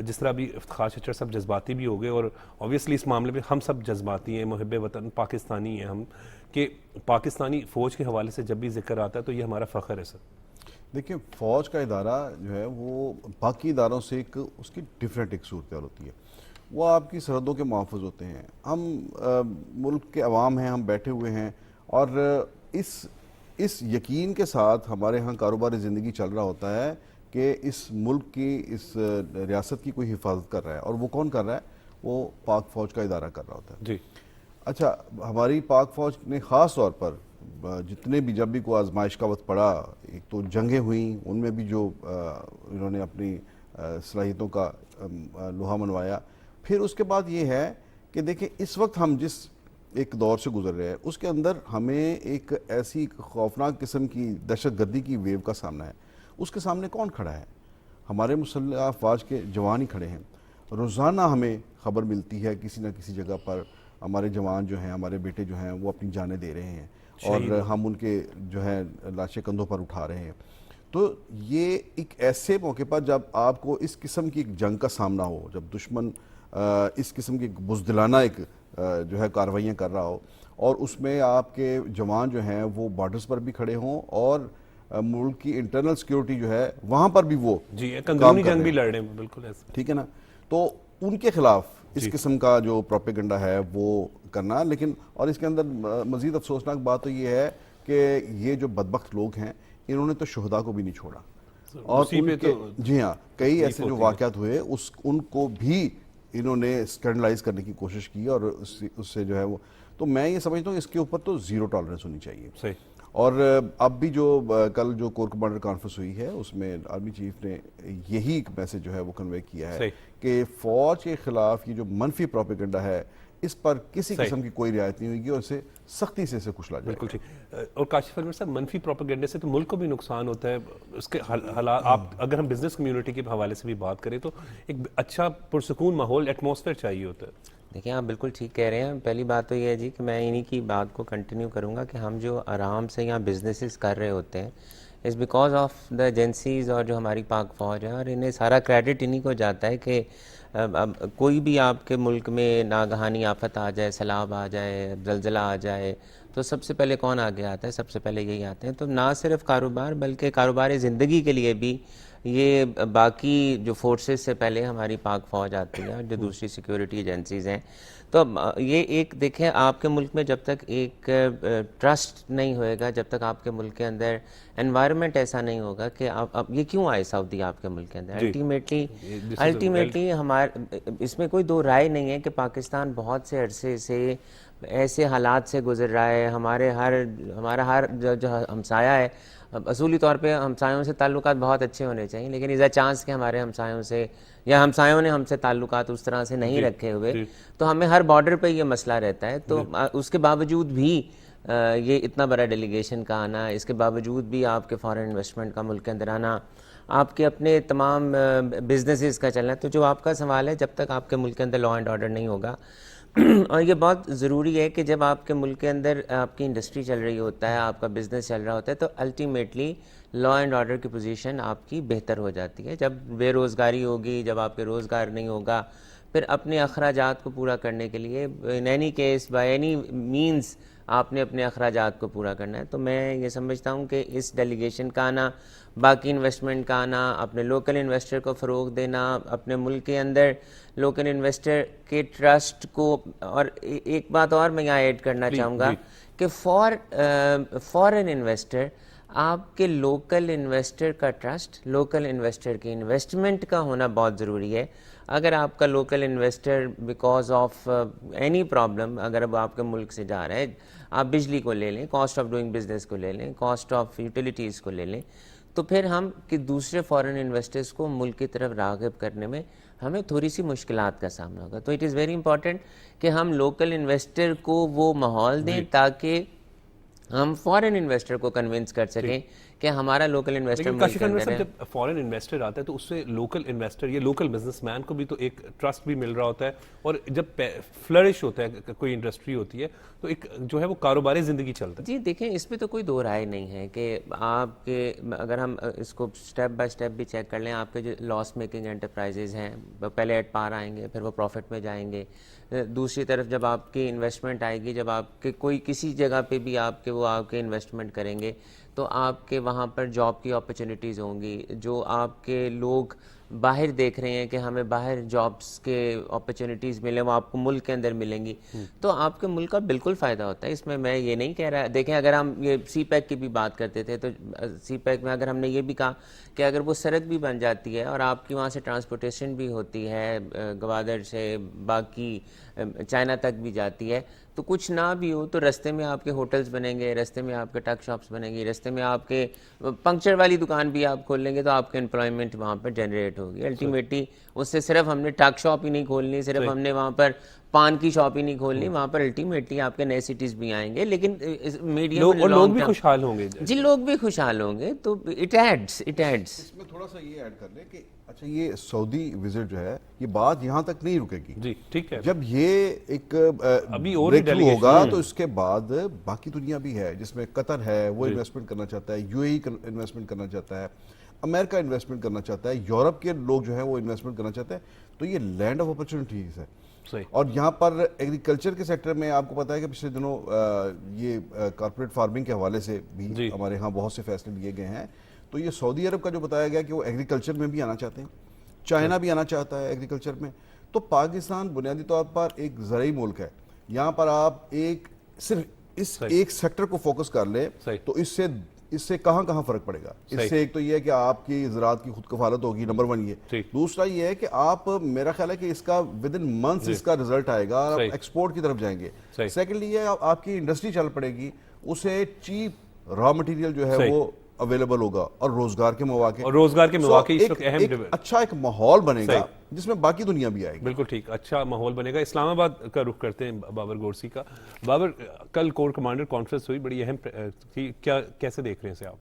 جس طرح ابھی افتخار چچا سب جذباتی بھی ہو گئے, اور اوبیسلی اس معاملے میں ہم سب جذباتی ہیں, محب وطن پاکستانی ہیں ہم, کہ پاکستانی فوج کے حوالے سے جب بھی ذکر آتا ہے تو یہ ہمارا فخر ہے. سر دیکھیں, فوج کا ادارہ جو ہے وہ باقی اداروں سے اس کی ڈیفرنٹ ایک صورتحال ہوتی ہے. وہ آپ کی سرحدوں کے محافظ ہوتے ہیں. ہم ملک کے عوام ہیں, ہم بیٹھے ہوئے ہیں, اور اس یقین کے ساتھ ہمارے ہاں کاروباری زندگی چل رہا ہوتا ہے کہ اس ملک کی, اس ریاست کی کوئی حفاظت کر رہا ہے. اور وہ کون کر رہا ہے؟ وہ پاک فوج کا ادارہ کر رہا ہوتا ہے. جی. اچھا, ہماری پاک فوج نے خاص طور پر جتنے بھی جب بھی کوئی آزمائش کا وقت پڑا, ایک تو جنگیں ہوئیں, ان میں بھی جو انہوں نے اپنی صلاحیتوں کا لوہا منوایا. پھر اس کے بعد یہ ہے کہ دیکھیں اس وقت ہم جس ایک دور سے گزر رہے ہیں اس کے اندر ہمیں ایک ایسی خوفناک قسم کی دہشت گردی کی ویو کا سامنا ہے. اس کے سامنے کون کھڑا ہے؟ ہمارے مسلح افواج کے جوان ہی کھڑے ہیں. روزانہ ہمیں خبر ملتی ہے کسی نہ کسی جگہ پر ہمارے جوان جو ہیں, ہمارے بیٹے جو ہیں وہ اپنی جانیں دے رہے ہیں, اور ہم ان کے جو ہے لاشیں کندھوں پر اٹھا رہے ہیں. تو یہ ایک ایسے موقع پر جب آپ کو اس قسم کی ایک جنگ کا سامنا ہو, جب دشمن اس قسم کی بزدلانہ ایک جو ہے کارروائیاں کر رہا ہو, اور اس میں آپ کے جوان جو ہیں وہ بارڈرز پر بھی کھڑے ہوں, اور ملک کی انٹرنل سیکیورٹی جو ہے وہاں پر بھی وہ اندرونی جنگ بھی لڑ رہے ہیں. بالکل ایسا, ٹھیک ہے نا. تو ان کے خلاف اس قسم کا جو پروپیگنڈا ہے وہ کرنا. لیکن اور اس کے اندر مزید افسوسناک بات تو یہ ہے کہ یہ جو بدبخت لوگ ہیں انہوں نے تو شہداء کو بھی نہیں چھوڑا, اور ان کے جی ہاں کئی ایسے جو واقعات ہوئے ان کو بھی انہوں نے اسکینڈلائز کرنے کی کوشش کی, اور اس سے جو ہے وہ, تو میں یہ سمجھتا ہوں اس کے اوپر تو زیرو ٹالرنس ہونی چاہیے. صحیح. اور اب بھی جو کل جو کور کمانڈر کانفرنس ہوئی ہے اس میں آرمی چیف نے یہی ایک میسج جو ہے وہ کنوے کیا ہے کہ فوج کے خلاف یہ جو منفی پروپیگنڈا ہے اس پر کسی قسم کی کوئی رعایت نہیں ہوئی گی, اور اسے سختی سے اسے کچلا جائے گا. بالکل ٹھیک. اور کاشف انور صاحب, منفی پروپیگنڈے سے تو ملک کو بھی نقصان ہوتا ہے. اس کے حالات آپ اگر ہم بزنس کمیونٹی کے حوالے سے بھی بات کریں تو ایک اچھا پرسکون ماحول, ایٹماسفیئر چاہیے ہوتا ہے. دیکھیں آپ بالکل ٹھیک کہہ رہے ہیں. پہلی بات تو یہ ہے جی کہ میں انہی کی بات کو کنٹینیو کروں گا کہ ہم جو آرام سے یہاں بزنسز کر رہے ہوتے ہیں is because of the agencies اور جو ہماری پاک فوج ہے, اور انہیں سارا کریڈٹ انہی کو جاتا ہے کہ کوئی بھی آپ کے ملک میں ناگہانی آفت آ جائے, سیلاب آ جائے, زلزلہ آ جائے, تو سب سے پہلے کون آگے آتا ہے؟ سب سے پہلے یہی آتے ہیں. تو نہ صرف کاروبار بلکہ کاروبار زندگی کے لیے بھی یہ باقی جو فورسز سے پہلے ہماری پاک فوج آتی ہے, جو دوسری سیکیورٹی ایجنسیز ہیں. تو یہ ایک دیکھیں, آپ کے ملک میں جب تک ایک ٹرسٹ نہیں ہوئے گا, جب تک آپ کے ملک کے اندر انوائرمنٹ ایسا نہیں ہوگا کہ آپ یہ کیوں آئے سعودی آپ کے ملک کے اندر, الٹیمیٹلی ہمارے اس میں کوئی دو رائے نہیں ہے کہ پاکستان بہت سے عرصے سے ایسے حالات سے گزر رہا ہے. ہمارا ہر جو ہمسایہ ہے, اصولی طور پہ ہمسایوں سے تعلقات بہت اچھے ہونے چاہیے, لیکن از اے چانس کہ ہمارے ہمسایوں سے یا ہمسایوں نے ہم سے تعلقات اس طرح سے نہیں رکھے ہوئے, تو ہمیں ہر بارڈر پہ یہ مسئلہ رہتا ہے. تو اس کے باوجود بھی یہ اتنا بڑا ڈیلیگیشن کا آنا, اس کے باوجود بھی آپ کے فارن انویسٹمنٹ کا ملک کے اندر آنا, آپ کے اپنے تمام بزنسز کا چلنا. تو جو آپ کا سوال ہے, جب تک آپ کے ملک کے اندر لا اینڈ آرڈر نہیں ہوگا, اور یہ بہت ضروری ہے کہ جب آپ کے ملک کے اندر آپ کی انڈسٹری چل رہی ہوتا ہے, آپ کا بزنس چل رہا ہوتا ہے, تو الٹیمیٹلی لا اینڈ آرڈر کی پوزیشن آپ کی بہتر ہو جاتی ہے. جب بے روزگاری ہوگی, جب آپ کے روزگار نہیں ہوگا, پھر اپنے اخراجات کو پورا کرنے کے لیے in any case by any means آپ نے اپنے اخراجات کو پورا کرنا ہے. تو میں یہ سمجھتا ہوں کہ اس ڈیلیگیشن کا آنا, باقی انویسٹمنٹ کا آنا, اپنے لوکل انویسٹر کو فروغ دینا, اپنے ملک کے اندر لوکل انویسٹر کے ٹرسٹ کو. اور ایک بات اور میں یہاں ایڈ کرنا چاہوں گا کہ فارن انویسٹر آپ کے لوکل انویسٹر کا ٹرسٹ، لوکل انویسٹر کی انویسٹمنٹ کا ہونا بہت ضروری ہے. اگر آپ کا local investor because of any problem اگر اب آپ کے ملک سے جا رہا ہے، آپ بجلی کو لے لیں، کاسٹ آف ڈوئنگ بزنس کو لے لیں، کاسٹ آف یوٹیلیٹیز کو لے لیں، تو پھر ہم کہ دوسرے فارن انویسٹرز کو ملک کی طرف راغب کرنے میں ہمیں تھوڑی سی مشکلات کا سامنا ہوگا. تو اٹ از ویری امپورٹنٹ کہ ہم لوکل انویسٹر کو وہ ماحول دیں تاکہ ہم فارن انویسٹر کو کنونس کر سکیں کہ ہمارا لوکل انویسٹر کاشف انور صاحب جب فارن انویسٹر آتا ہے تو اس سے لوکل انویسٹر یا لوکل بزنس مین کو بھی تو ایک ٹرسٹ بھی مل رہا ہوتا ہے، اور جب فلرش ہوتا ہے کوئی انڈسٹری ہوتی ہے تو ایک جو ہے وہ کاروباری زندگی چلتا ہے. جی دیکھیں اس پہ تو کوئی دو رائے نہیں ہے کہ آپ کے اگر ہم اس کو سٹیپ بائی سٹیپ بھی چیک کر لیں، آپ کے جو لاس میکنگ انٹرپرائزز ہیں پہلے ایٹ پار آئیں گے، پھر وہ پروفٹ میں جائیں گے. دوسری طرف جب آپ کی انویسٹمنٹ آئے گی، جب آپ کے کوئی کسی جگہ پہ بھی آپ کے وہ آپ کے انویسٹمنٹ کریں گے تو آپ کے وہاں پر جاب کی اپرچونیٹیز ہوں گی. جو آپ کے لوگ باہر دیکھ رہے ہیں کہ ہمیں باہر جابس کے اپرچونیٹیز ملیں، وہ آپ کو ملک کے اندر ملیں گی، تو آپ کے ملک کا بالکل فائدہ ہوتا ہے. اس میں یہ نہیں کہہ رہا. دیکھیں اگر ہم یہ سی پیک کی بھی بات کرتے تھے تو سی پیک میں اگر ہم نے یہ بھی کہا کہ اگر وہ سڑک بھی بن جاتی ہے اور آپ کی وہاں سے ٹرانسپورٹیشن بھی ہوتی ہے، گوادر سے باقی چائنا تک بھی جاتی ہے، تو کچھ نہ بھی ہو تو رستے میں آپ کے ہوٹلز بنیں گے، رستے میں آپ کے ٹک شاپس بنیں گی، رستے میں آپ کے پنکچر والی دکان بھی آپ کھول لیں گے تو آپ کے امپلائمنٹ وہاں پر جنریٹ ہوگی. الٹیمیٹلی اس سے صرف ہم نے ٹک شاپ ہی نہیں کھولنی، صرف ہم نے وہاں پر پان کی شاپ ہی نہیں کھولنی، وہاں پر الٹیمیٹلی آپ کے نئے سٹیز بھی آئیں گے. لیکن میڈیم اور لوگ بھی خوشحال ہوں گے. جی لوگ بھی خوشحال ہوں گے تو اٹ ایڈز. اس میں تھوڑا سا یہ ایڈ کر لیں کہ اچھا یہ سعودی وزٹ جو ہے یہ بات یہاں تک نہیں رکے گی. جی ٹھیک ہے. جب یہ ایک ابھی اور بریک تھرو ہوگا تو اس کے بعد باقی دنیا بھی ہے جس میں قطر ہے وہ انویسٹمنٹ کرنا چاہتا ہے، یو اے ای انویسٹمنٹ کرنا چاہتا ہے، امریکہ انویسٹمنٹ کرنا چاہتا ہے، یورپ کے لوگ جو ہیں وہ انویسٹمنٹ کرنا چاہتے ہیں. تو یہ لینڈ آف اپرچونیٹیز ہے. اور یہاں پر ایگریکلچر کے سیکٹر میں آپ کو پتا ہے کہ پچھلے دنوں یہ کارپوریٹ فارمنگ کے حوالے سے بھی ہمارے ہاں بہت سے فیصلے لیے گئے ہیں. تو یہ سعودی عرب کا جو بتایا گیا کہ وہ ایگریکلچر میں بھی آنا چاہتے ہیں، چائنا بھی آنا چاہتا ہے ایگریکلچر میں. تو پاکستان بنیادی طور پر ایک زرعی ملک ہے. یہاں پر آپ صرف اس ایک سیکٹر کو فوکس کر لیں تو اس سے کہاں فرق پڑے گا. اس سے ایک تو یہ ہے کہ آپ کی زراعت کی خود کفالت ہوگی، نمبر 1 یہ. دوسرا یہ ہے کہ آپ میرا خیال ہے کہ اس کا ود ان منتھس اس کا رزلٹ آئے گا اور آپ ایکسپورٹ کی طرف جائیں گے. سیکنڈلی یہ آپ کی انڈسٹری چل پڑے گی، اسے چیپ را مٹیریل جو ہے وہ اویلیبل ہوگا اور روزگار کے مواقع اس وقت اہم اچھا ایک ماحول بنے گا جس میں باقی دنیا بھی آئے گی. بالکل ٹھیک، اچھا ماحول بنے گا. اسلام آباد کا رخ کرتے ہیں بابر گورسی کا. بابر کل کور کمانڈر کانفرنس ہوئی، بڑی اہم تھی، کیسے دیکھ رہے ہیں اسے آپ؟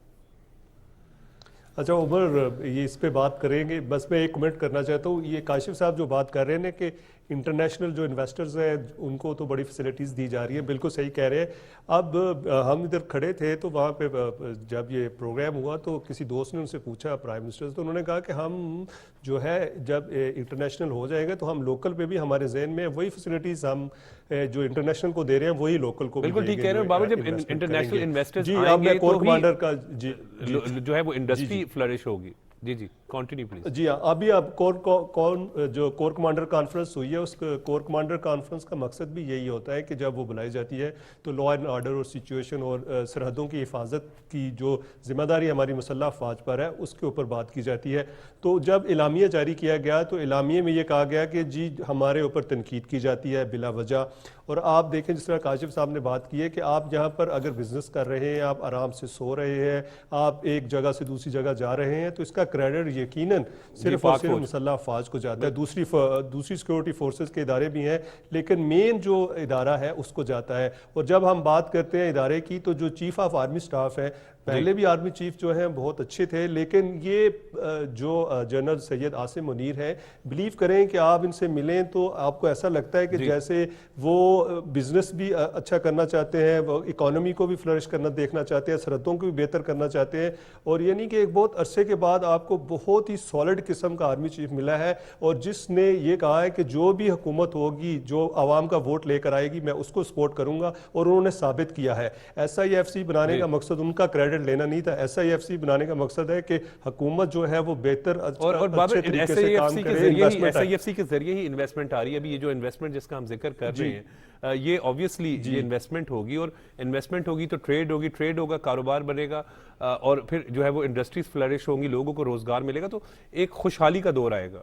اچھا عمر یہ اس پہ بات کریں گے، بس میں ایک کمنٹ کرنا چاہتا ہوں. یہ کاشف صاحب جو بات کر رہے ہیں کہ انٹرنیشنل جو انویسٹرز ہیں ان کو تو بڑی فیسلٹیز دی جا رہی ہیں، بالکل صحیح کہہ رہے ہیں. اب ہم ادھر کھڑے تھے تو وہاں پہ جب یہ پروگرام ہوا تو کسی دوست نے ان سے پوچھا پرائم منسٹر سے، تو انہوں نے کہا کہ ہم جو ہے جب انٹرنیشنل ہو جائے گا تو ہم لوکل پہ بھی ہمارے ذہن میں وہی فیسلٹیز ہم جو انٹرنیشنل کو دے رہے ہیں وہی لوکل کو بھی بالکل ٹھیک کہہ رہے ہیں بابا. جب انٹرنیشنل انویسٹرز جی اب میں کور کمانڈر کا جو ہے وہ انڈسٹری فلرش ہوگی. جی کنٹینیو پلیز. جی ہاں ابھی اب جو کور کمانڈر کانفرنس ہوئی ہے اس کور کمانڈر کانفرنس کا مقصد بھی یہی ہوتا ہے کہ جب وہ بلائی جاتی ہے تو لا اینڈ آرڈر اور سچویشن اور سرحدوں کی حفاظت کی جو ذمہ داری ہماری مسلح افواج پر ہے اس کے اوپر بات کی جاتی ہے. تو جب اعلامیہ جاری کیا گیا تو اعلامیے میں یہ کہا گیا کہ جی ہمارے اوپر تنقید کی جاتی ہے بلا وجہ. اور آپ دیکھیں جس طرح کاشف صاحب نے بات کی ہے کہ آپ جہاں پر اگر بزنس کر رہے ہیں، آپ آرام سے سو رہے ہیں، آپ ایک جگہ سے دوسری جگہ جا رہے ہیں، تو اس کا کریڈٹ یقیناً صرف اور صرف مسلح افواج کو جاتا ہے. دوسری سیکورٹی فورسز کے ادارے بھی ہیں لیکن مین جو ادارہ ہے اس کو جاتا ہے. اور جب ہم بات کرتے ہیں ادارے کی تو جو چیف آف آرمی سٹاف ہے، پہلے بھی آرمی چیف جو ہیں بہت اچھے تھے، لیکن یہ جو جنرل سید عاصم منیر ہیں، بلیو کریں کہ آپ ان سے ملیں تو آپ کو ایسا لگتا ہے کہ جیسے وہ بزنس بھی اچھا کرنا چاہتے ہیں، وہ اکانومی کو بھی فلرش کرنا دیکھنا چاہتے ہیں، سرحدوں کو بھی بہتر کرنا چاہتے ہیں. اور یعنی کہ ایک بہت عرصے کے بعد آپ کو بہت ہی سالڈ قسم کا آرمی چیف ملا ہے اور جس نے یہ کہا ہے کہ جو بھی حکومت ہوگی جو عوام کا ووٹ لے کر آئے گی میں اس کو سپورٹ کروں گا. اور انہوں نے ثابت کیا ہے. SIFC بنانے کا مقصد ان کا کریڈٹ کریڈٹ لینا نہیں تھا. SIFC بنانے کا مقصد ہے کہ حکومت جو ہے وہ بہتر اور بابر SIFC کے ذریعے ہی انویسٹمنٹ آ رہی ہے. ابھی یہ جو انویسٹمنٹ جس کا ہم ذکر کر رہے ہیں یہ آبویسلی یہ انویسٹمنٹ ہوگی, اور انویسٹمنٹ ہوگی تو ٹریڈ ہوگی, ٹریڈ ہوگا کاروبار بنے گا, اور پھر جو ہے وہ انڈسٹریز فلرش ہوں گی, لوگوں کو روزگار ملے گا, تو ایک خوشحالی کا دور آئے گا.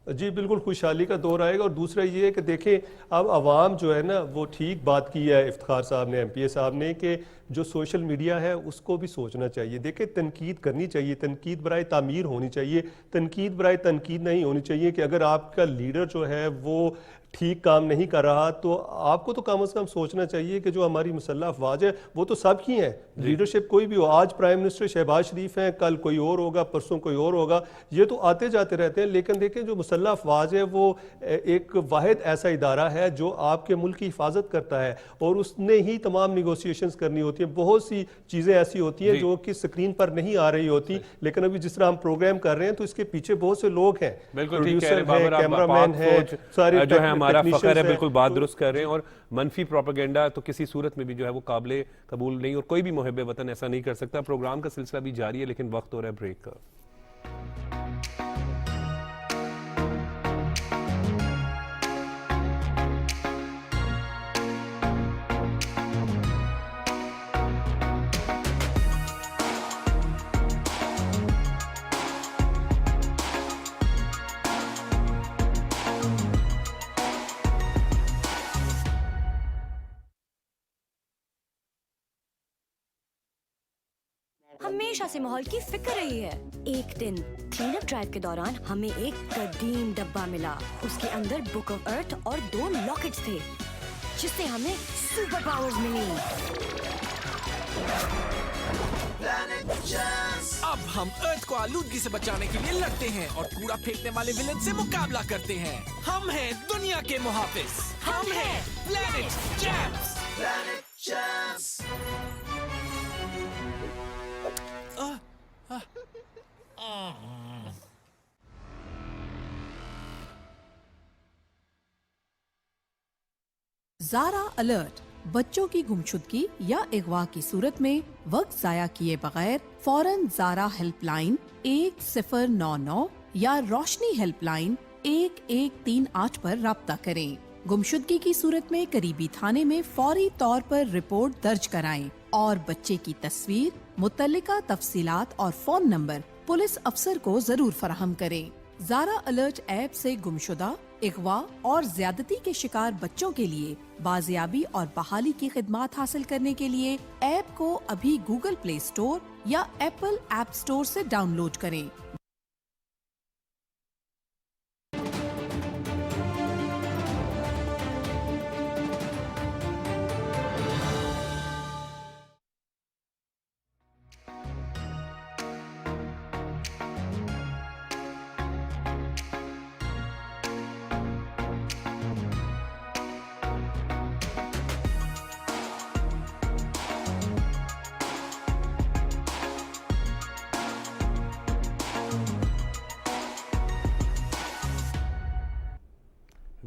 جی بالکل خوشحالی کا دور آئے گا. اور دوسرا یہ ہے کہ دیکھیں اب عوام جو ہے نا وہ ٹھیک بات کی ہے افتخار صاحب نے, MPA صاحب نے, کہ جو سوشل میڈیا ہے اس کو بھی سوچنا چاہیے. دیکھیں تنقید کرنی چاہیے, تنقید برائے تعمیر ہونی چاہیے, تنقید برائے تنقید نہیں ہونی چاہیے. کہ اگر آپ کا لیڈر جو ہے وہ ٹھیک کام نہیں کر رہا تو آپ کو تو کم از کم سوچنا چاہیے کہ جو ہماری مسلح افواج ہے وہ تو سب کی ہیں, لیڈرشپ کوئی بھی ہو. آج پرائم منسٹر شہباز شریف ہیں, کل کوئی اور ہوگا, پرسوں کوئی اور ہوگا, یہ تو آتے جاتے رہتے ہیں. لیکن دیکھیں جو مسلح افواج ہے وہ ایک واحد ایسا ادارہ ہے جو آپ کے ملک کی حفاظت کرتا ہے, اور اس نے ہی تمام نیگوسیشنز کرنی ہوتی ہیں. بہت سی چیزیں ایسی ہوتی ہیں جو کہ سکرین پر نہیں آ رہی ہوتی, لیکن ابھی جس طرح ہم پروگرام کر رہے ہیں تو اس کے پیچھے بہت سے لوگ ہیں, پروڈیوسر ہیں, کیمرہ مین ہیں, سارے جو ہے ہمارا فخر ہے, بالکل بات درست کر رہے ہیں. اور منفی پروپیگنڈا تو کسی صورت میں بھی جو ہے وہ قابل قبول نہیں, اور کوئی بھی محب وطن ایسا نہیں کر سکتا. پروگرام کا سلسلہ بھی جاری ہے لیکن وقت ہو رہا ہے بریک کا. ہمیشہ سے ماحول کی فکر رہی ہے. ایک دن کلین اپ ڈرائیو کے دوران ہمیں ایک قدیم ڈبہ ملا. اس کے اندر بک آف ارتھ اور 2 لاکٹس تھے جس سے ہمیں سپر پاورز ملی. اب ہم ارتھ کو آلودگی سے بچانے کے لیے لڑتے ہیں اور کوڑا پھینکنے والے ولن سے مقابلہ کرتے ہیں. ہم ہیں دنیا کے محافظ, ہم ہیں پلانٹ چیمپس. زارا الرٹ. بچوں کی گمشدگی یا اغوا کی صورت میں وقت ضائع کیے بغیر فوراً زارا ہیلپ لائن 1099 یا روشنی ہیلپ لائن 1138 پر رابطہ کریں. گمشدگی کی صورت میں قریبی تھانے میں فوری طور پر رپورٹ درج کرائیں اور بچے کی تصویر, متعلقہ تفصیلات اور فون نمبر پولیس افسر کو ضرور فراہم کریں. زارا الرٹ ایپ سے گمشدہ, اغوا اور زیادتی کے شکار بچوں کے لیے بازیابی اور بحالی کی خدمات حاصل کرنے کے لیے ایپ کو ابھی گوگل پلے اسٹور یا ایپل ایپ اسٹور سے ڈاؤن لوڈ کریں.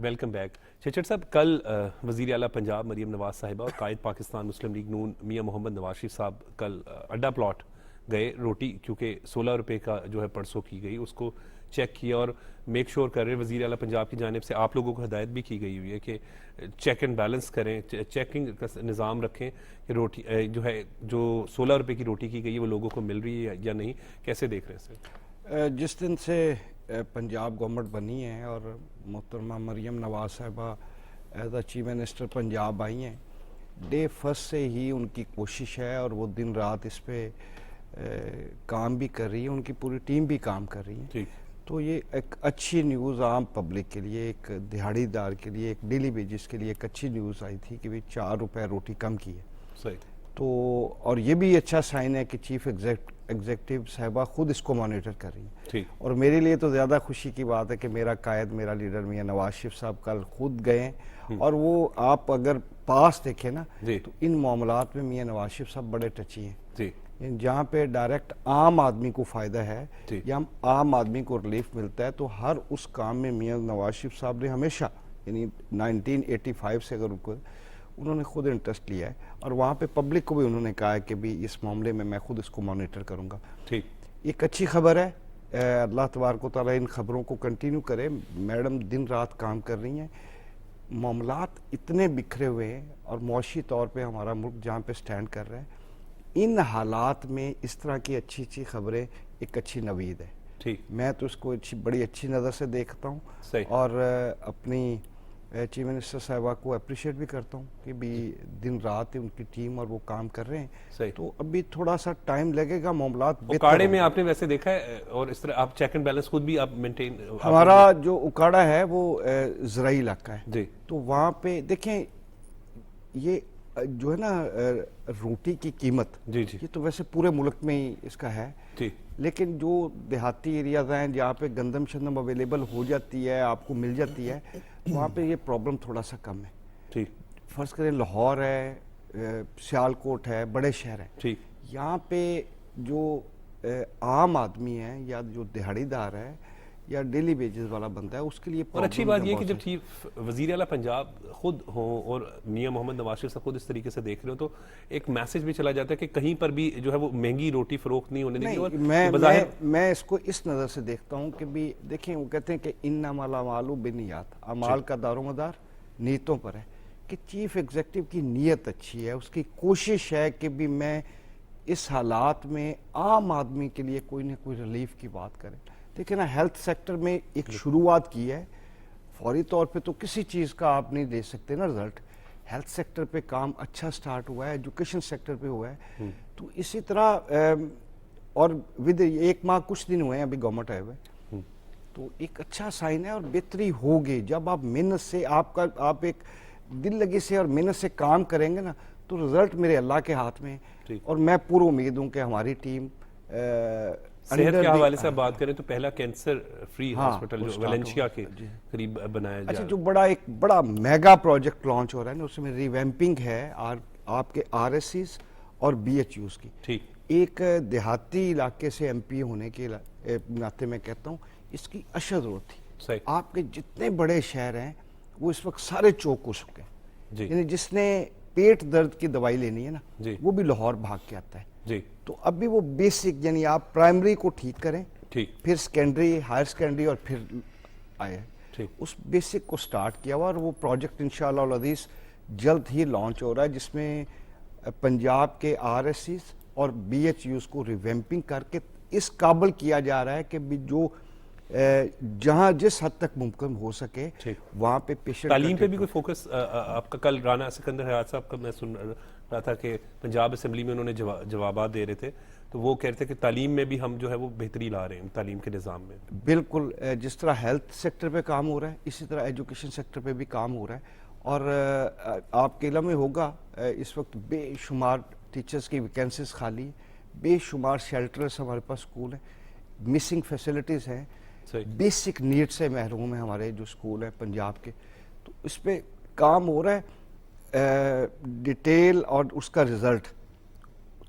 Welcome back. چچڑ صاحب, کل وزیر اعلیٰ پنجاب مریم نواز صاحبہ اور قائد پاکستان مسلم لیگ نون میاں محمد نواز شریف صاحب کل اڈا پلاٹ گئے. روٹی کیونکہ 16 روپے کا جو ہے پرسوں کی گئی, اس کو چیک کیا اور میک شور کر رہے. وزیر اعلیٰ پنجاب کی جانب سے آپ لوگوں کو ہدایت بھی کی گئی ہوئی ہے کہ چیک اینڈ بیلنس کریں, چیکنگ کا نظام رکھیں کہ روٹی جو ہے جو 16 روپے کی روٹی کی گئی ہے وہ لوگوں کو مل رہی ہے یا نہیں. کیسے دیکھ رہے ہیں سر؟ جس دن سے پنجاب گورنمنٹ بنی ہے اور محترمہ مریم نواز صاحبہ as a chief minister Punjab آئی ہیں, ڈے فرسٹ سے ہی ان کی کوشش ہے اور وہ دن رات اس پہ کام بھی کر رہی ہے, ان کی پوری ٹیم بھی کام کر رہی ہے. تو یہ ایک اچھی نیوز عام پبلک کے لیے, ایک دہاڑی دار کے لیے, ایک ڈیلی بیجز کے لیے ایک اچھی نیوز آئی تھی کہ بھی 4 روپے روٹی کم کی ہے. صحیح. تو اور یہ بھی اچھا سائن ہے کہ چیف ایگزیکٹو صاحبہ خود اس کو مانیٹر کر رہی ہیں. اور میرے لیے تو زیادہ خوشی کی بات ہے کہ میرا قائد, میرا لیڈر میاں نواز شریف صاحب کل خود گئے ہیں, اور وہ آپ اگر پاس دیکھیں نا تو ان معاملات میں میاں نواز شریف صاحب بڑے ٹچی ہیں. جہاں پہ ڈائریکٹ عام آدمی کو فائدہ ہے یا عام آدمی کو ریلیف ملتا ہے, تو ہر اس کام میں میاں نواز شریف صاحب نے ہمیشہ, یعنی 1985 سے اگر انہوں نے خود انٹرسٹ لیا ہے اور وہاں پہ پبلک کو بھی انہوں نے کہا ہے کہ بھی اس معاملے میں خود اس کو مانیٹر کروں گا. ٹھیک, ایک اچھی خبر ہے, اللہ تبارک و تعالیٰ ان خبروں کو کنٹینیو کرے. میڈم دن رات کام کر رہی ہیں. معاملات اتنے بکھرے ہوئے ہیں اور معاشی طور پہ ہمارا ملک جہاں پہ سٹینڈ کر رہا ہے, ان حالات میں اس طرح کی اچھی اچھی خبریں ایک اچھی نوید ہے. ٹھیک, میں تو اس کو بڑی اچھی نظر سے دیکھتا ہوں اور اپنی چیف منسٹر صاحبہ کو اپریشیٹ بھی کرتا ہوں کہ بھی دن رات ان کی ٹیم اور وہ کام کر رہے ہیں. تو ابھی تھوڑا سا ٹائم لگے گا, معاملات اکاڑے میں آپ نے ویسے دیکھا ہے اور اس طرح آپ چیک اینڈ بیلنس خود بھی آپ مینٹین. ہمارا جو اکاڑا ہے وہ زرعی علاقہ ہے جی, تو وہاں پہ دیکھیں یہ جو ہے نا روٹی کی قیمت, یہ تو ویسے پورے ملک میں ہی اس کا ہے, لیکن جو دیہاتی ایریاز ہیں جہاں پہ گندم شندم اویلیبل ہو جاتی ہے, آپ کو مل جاتی ہے, وہاں پہ یہ پرابلم تھوڑا سا کم ہے. فرض کریں لاہور ہے, سیالکوٹ ہے, بڑے شہر ہیں, یہاں پہ جو عام آدمی ہے یا جو دہاڑی دار ہے یا ڈیلی ویجز والا بندہ ہے, اس کے لیے اور اچھی بات یہ کہ جب چیف وزیر اعلیٰ پنجاب خود ہوں اور میاں محمد نواز شریف صاحب خود اس طریقے سے دیکھ رہے ہو تو ایک میسج بھی چلا جاتا ہے کہ کہیں پر بھی جو ہے وہ مہنگی روٹی فروخت نہیں ہونے دیں گے. میں اس کو اس نظر سے دیکھتا ہوں کہ بھی دیکھیں وہ کہتے ہیں کہ انما الاعمال بالنیات, اعمال کا دار و مدار نیتوں پر ہے, کہ چیف ایگزیکٹو کی نیت اچھی ہے, اس کی کوشش ہے کہ بھی میں اس حالات میں عام آدمی کے لیے کوئی نہ کوئی ریلیف کی بات کریں. دیکھیں نا ہیلتھ سیکٹر میں ایک شروعات کی ہے, فوری طور پہ تو کسی چیز کا آپ نہیں دے سکتے نا رزلٹ. ہیلتھ سیکٹر پہ کام اچھا سٹارٹ ہوا ہے, ایجوکیشن سیکٹر پہ ہوا ہے, تو اسی طرح اور ود 1 ماہ کچھ دن ہوئے ہیں ابھی گورنمنٹ آئے ہوئے, تو ایک اچھا سائن ہے اور بہتری ہوگی. جب آپ محنت سے آپ ایک دل لگی سے اور محنت سے کام کریں گے نا تو رزلٹ میرے اللہ کے ہاتھ میں, اور میں پورا امید ہوں کہ ہماری ٹیم صحت کے حوالے سے بات کریں تو پہلا کینسر فری ہاسپٹل جو ویلنشیا کے قریب بنایا جا رہا ہے. جو ایک بڑا میگا پروجیکٹ لانچ ہو رہا ہے نا, اس میں ریویمپنگ ہے آپ کے RSCs اور BHUs کی. ایک دیہاتی علاقے سے MP ہونے کے ناطے میں کہتا ہوں اس کی اشد ضرورت تھی. آپ کے جتنے بڑے شہر ہیں وہ اس وقت سارے چوک ہو چکے ہیں, یعنی جس نے پیٹ درد کی دوائی لینی ہے نا وہ بھی لاہور بھاگ کے آتا ہے. تو اب بھی وہ بیسک یعنی آپ پرائمری کو ٹھیک کریں, پھر سیکنڈری, ہائر سیکنڈری اور پھر آئے, اس بیسک کو سٹارٹ کیا ہوا, اور وہ پروجیکٹ انشاءاللہ العزیز جلد ہی لانچ ہو رہا ہے جس میں پنجاب کے RSCs اور BHUs کو ریویمپنگ کر کے اس قابل کیا جا رہا ہے کہ جو جہاں جس حد تک ممکن ہو سکے وہاں پہ پیشنٹ. تعلیم پہ بھی کوئی فوکس آپ کا؟ کل رانا سکندر حیات صاحب کا میں سن رہا تھا کہ پنجاب اسمبلی میں انہوں نے جوابات دے رہے تھے, تو وہ کہہ رہے تھے کہ تعلیم میں بھی ہم جو ہے وہ بہتری لا رہے ہیں تعلیم کے نظام میں. بالکل, جس طرح ہیلتھ سیکٹر پہ کام ہو رہا ہے اسی طرح ایجوکیشن سیکٹر پہ بھی کام ہو رہا ہے. اور آپ کے علم میں ہوگا اس وقت بے شمار ٹیچرز کی ویکینسیز خالی ہیں, بے شمار شیلٹرز ہمارے پاس اسکول ہیں, مسنگ فیسلٹیز ہیں, بیسک نیڈ سے محروم ہیں ہمارے جو اسکول ہیں پنجاب کے. تو اس پہ کام ہو رہا ہے ڈیٹیل, اور اس کا رزلٹ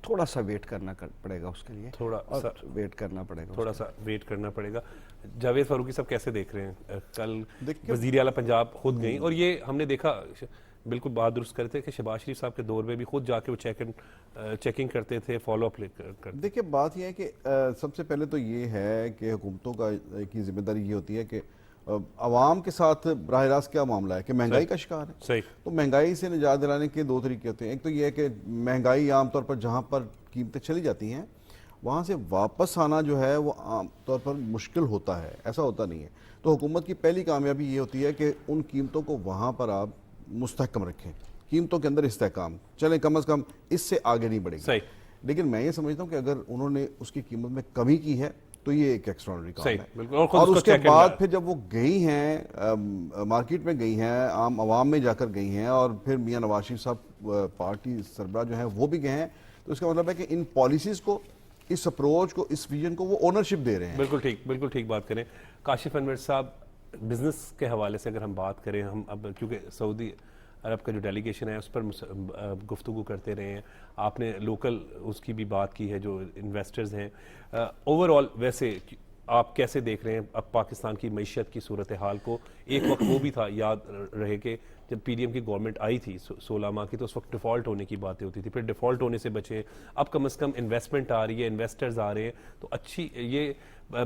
تھوڑا سا ویٹ کرنا پڑے گا اس کے لیے, تھوڑا سا ویٹ کرنا پڑے گا. جاوید فاروقی صاحب کیسے دیکھ رہے ہیں؟ کل وزیر اعلیٰ پنجاب خود گئیں اور یہ ہم نے دیکھا بالکل بات درست کرتے کہ شہباز شریف صاحب کے دور میں بھی خود جا کے وہ چیکنگ کرتے تھے, فالو اپ کرتے. دیکھیں بات یہ ہے کہ سب سے پہلے تو یہ ہے کہ حکومتوں کی ذمہ داری یہ ہوتی ہے کہ عوام کے ساتھ براہ راست کیا معاملہ ہے کہ مہنگائی کا شکار ہے. تو مہنگائی سے نجات دلانے کے 2 طریقے ہوتے ہیں. ایک تو یہ ہے کہ مہنگائی عام طور پر جہاں پر قیمتیں چلی جاتی ہیں وہاں سے واپس آنا جو ہے وہ عام طور پر مشکل ہوتا ہے, ایسا ہوتا نہیں ہے. تو حکومت کی پہلی کامیابی یہ ہوتی ہے کہ ان قیمتوں کو وہاں پر آپ مستحکم رکھیں, قیمتوں کے اندر استحکام چلیں, کم از کم اس سے آگے نہیں بڑھے گی. لیکن میں یہ سمجھتا ہوں کہ اگر انہوں نے اس کی قیمت میں کمی کی ہے تو یہ ایک ایکسٹراڈنری کام ہے. اور اس کے بعد پھر جب وہ گئی ہیں مارکیٹ میں گئی ہیں, عام عوام میں جا کر گئی ہیں, اور پھر میاں نواز شریف صاحب پارٹی سربراہ جو ہیں وہ بھی گئے ہیں, تو اس کا مطلب ہے کہ ان پالیسیز کو, اس اپروچ کو, اس ویژن کو وہ اونرشپ دے رہے ہیں. بالکل ٹھیک بات کریں. کاشف انور صاحب, بزنس کے حوالے سے اگر ہم بات کریں, ہم اب کیونکہ سعودی عرب کا جو ڈیلیگیشن ہے اس پر گفتگو کرتے رہے ہیں, آپ نے لوکل اس کی بھی بات کی ہے جو انویسٹرز ہیں. اوور آل ویسے آپ کیسے دیکھ رہے ہیں اب پاکستان کی معیشت کی صورتحال کو؟ ایک وقت وہ بھی تھا، یاد رہے کہ جب پی ڈی ایم کی گورنمنٹ آئی تھی 16 ماہ کی، تو اس وقت ڈیفالٹ ہونے کی باتیں ہوتی تھی، پھر ڈیفالٹ ہونے سے بچے، اب کم از کم انویسٹمنٹ آ رہی ہے، انویسٹرز آ رہے ہیں، تو اچھی یہ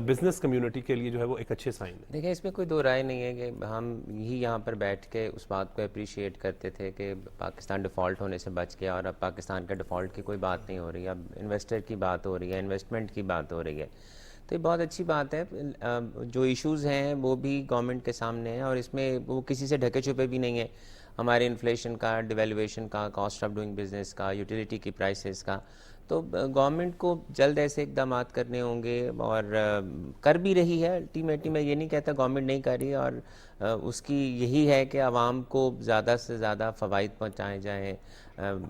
بزنس کمیونٹی کے لیے جو ہے وہ ایک اچھے سائن ہے۔ دیکھیں اس میں کوئی دو رائے نہیں ہے کہ ہم یہی یہاں پر بیٹھ کے اس بات کو اپریشیٹ کرتے تھے کہ پاکستان ڈیفالٹ ہونے سے بچ گیا، اور اب پاکستان کا ڈیفالٹ کی کوئی بات نہیں ہو رہی، اب انویسٹر کی بات ہو رہی ہے، انویسٹمنٹ کی بات ہو رہی ہے، تو یہ بہت اچھی بات ہے۔ جو ایشوز ہیں وہ بھی گورنمنٹ کے سامنے ہیں، اور اس میں وہ کسی سے ڈھکے چھپے بھی نہیں ہیں، ہمارے انفلیشن کا، ڈیویلویشن کا، کاسٹ آف ڈوئنگ بزنس کا، یوٹیلیٹی کی پرائسز کا، تو گورنمنٹ کو جلد ایسے اقدامات کرنے ہوں گے، اور کر بھی رہی ہے۔ الٹیمیٹلی میں یہ نہیں کہتا گورنمنٹ نہیں کر رہی، اور اس کی یہی ہے کہ عوام کو زیادہ سے زیادہ فوائد پہنچائے جائیں،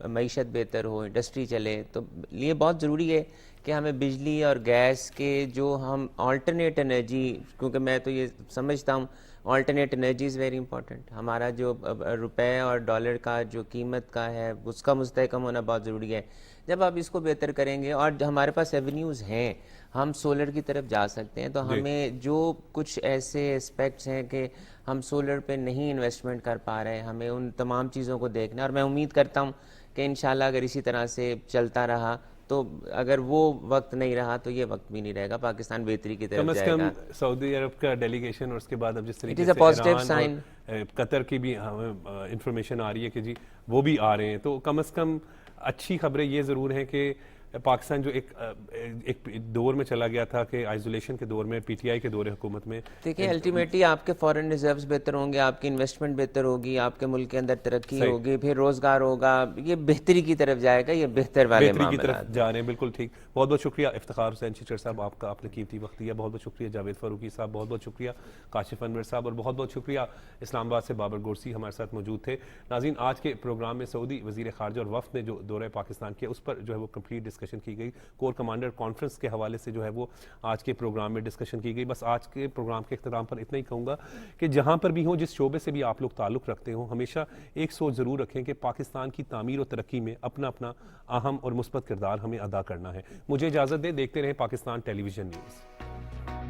معیشت بہتر ہو، انڈسٹری چلے، تو یہ بہت ضروری ہے کہ ہمیں بجلی اور گیس کے جو ہم آلٹرنیٹ انرجی، کیونکہ میں تو یہ سمجھتا ہوں alternate energy is very important, ہمارا جو روپے اور ڈالر کا جو قیمت کا ہے اس کا مستحکم ہونا بہت ضروری ہے۔ جب آپ اس کو بہتر کریں گے، اور ہمارے پاس ایونیوز ہیں، ہم سولر کی طرف جا سکتے ہیں، تو ہمیں جو کچھ ایسے اسپیکٹس ہیں کہ ہم سولر پہ نہیں انویسٹمنٹ کر پا رہے ہیں، ہمیں ان تمام چیزوں کو دیکھنا، اور میں امید کرتا ہوں کہ انشاءاللہ اگر اسی طرح سے چلتا رہا تو اگر وہ وقت نہیں رہا تو یہ وقت بھی نہیں رہے گا، پاکستان بہتری کی طرف جائے گا۔ کم از کم سعودی عرب کا ڈیلیگیشن، اور اس کے بعد اب جس طریقے It is a positive Iran sign. اور قطر کی بھی ہمیں انفارمیشن آ رہی ہے کہ جی وہ بھی آ رہے ہیں، تو کم از کم اچھی خبریں یہ ضرور ہیں کہ پاکستان جو ایک دور میں چلا گیا تھا کہ آئسولیشن کے دور میں، پی ٹی آئی کے دور حکومت میں، دیکھیں الٹیمیٹلی آپ کے فورن ریزروز بہتر ہوں گے، آپ کی انویسٹمنٹ بہتر ہوگی، آپ کے ملک کے اندر ترقی ہوگی، پھر روزگار ہوگا، یہ بہتری کی طرف جائے گا، یہ بہتر والے بہتری کی معاملات طرف جا رہے ہیں۔ بالکل ٹھیک، بہت بہت شکریہ افتخار حسین چچڑ صاحب، آپ کا، آپ نے قیمتی وقت دیا، بہت بہت شکریہ جاوید فاروقی صاحب، بہت بہت شکریہ کاشف انور صاحب، اور بہت بہت شکریہ اسلام آباد سے بابر گورسی ہمارے ساتھ موجود تھے۔ ناظرین، آج کے پروگرام میں سعودی وزیر خارجہ اور وفد نے جو دورہ پاکستان کیا، اس پر جو ہے وہ کمپلیٹ ڈسکشن کی گئی، کور کمانڈر کانفرنس کے حوالے سے جو ہے وہ آج کے پروگرام میں ڈسکشن کی گئی۔ بس آج کے پروگرام کے اختتام پر اتنا ہی کہوں گا کہ جہاں پر بھی ہوں، جس شعبے سے بھی آپ لوگ تعلق رکھتے ہوں، ہمیشہ ایک سوچ ضرور رکھیں کہ پاکستان کی تعمیر و ترقی میں اپنا اپنا اہم اور مثبت کردار ہمیں ادا کرنا ہے۔ مجھے اجازت دیں، دیکھتے رہیں پاکستان ٹیلی ویژن نیوز۔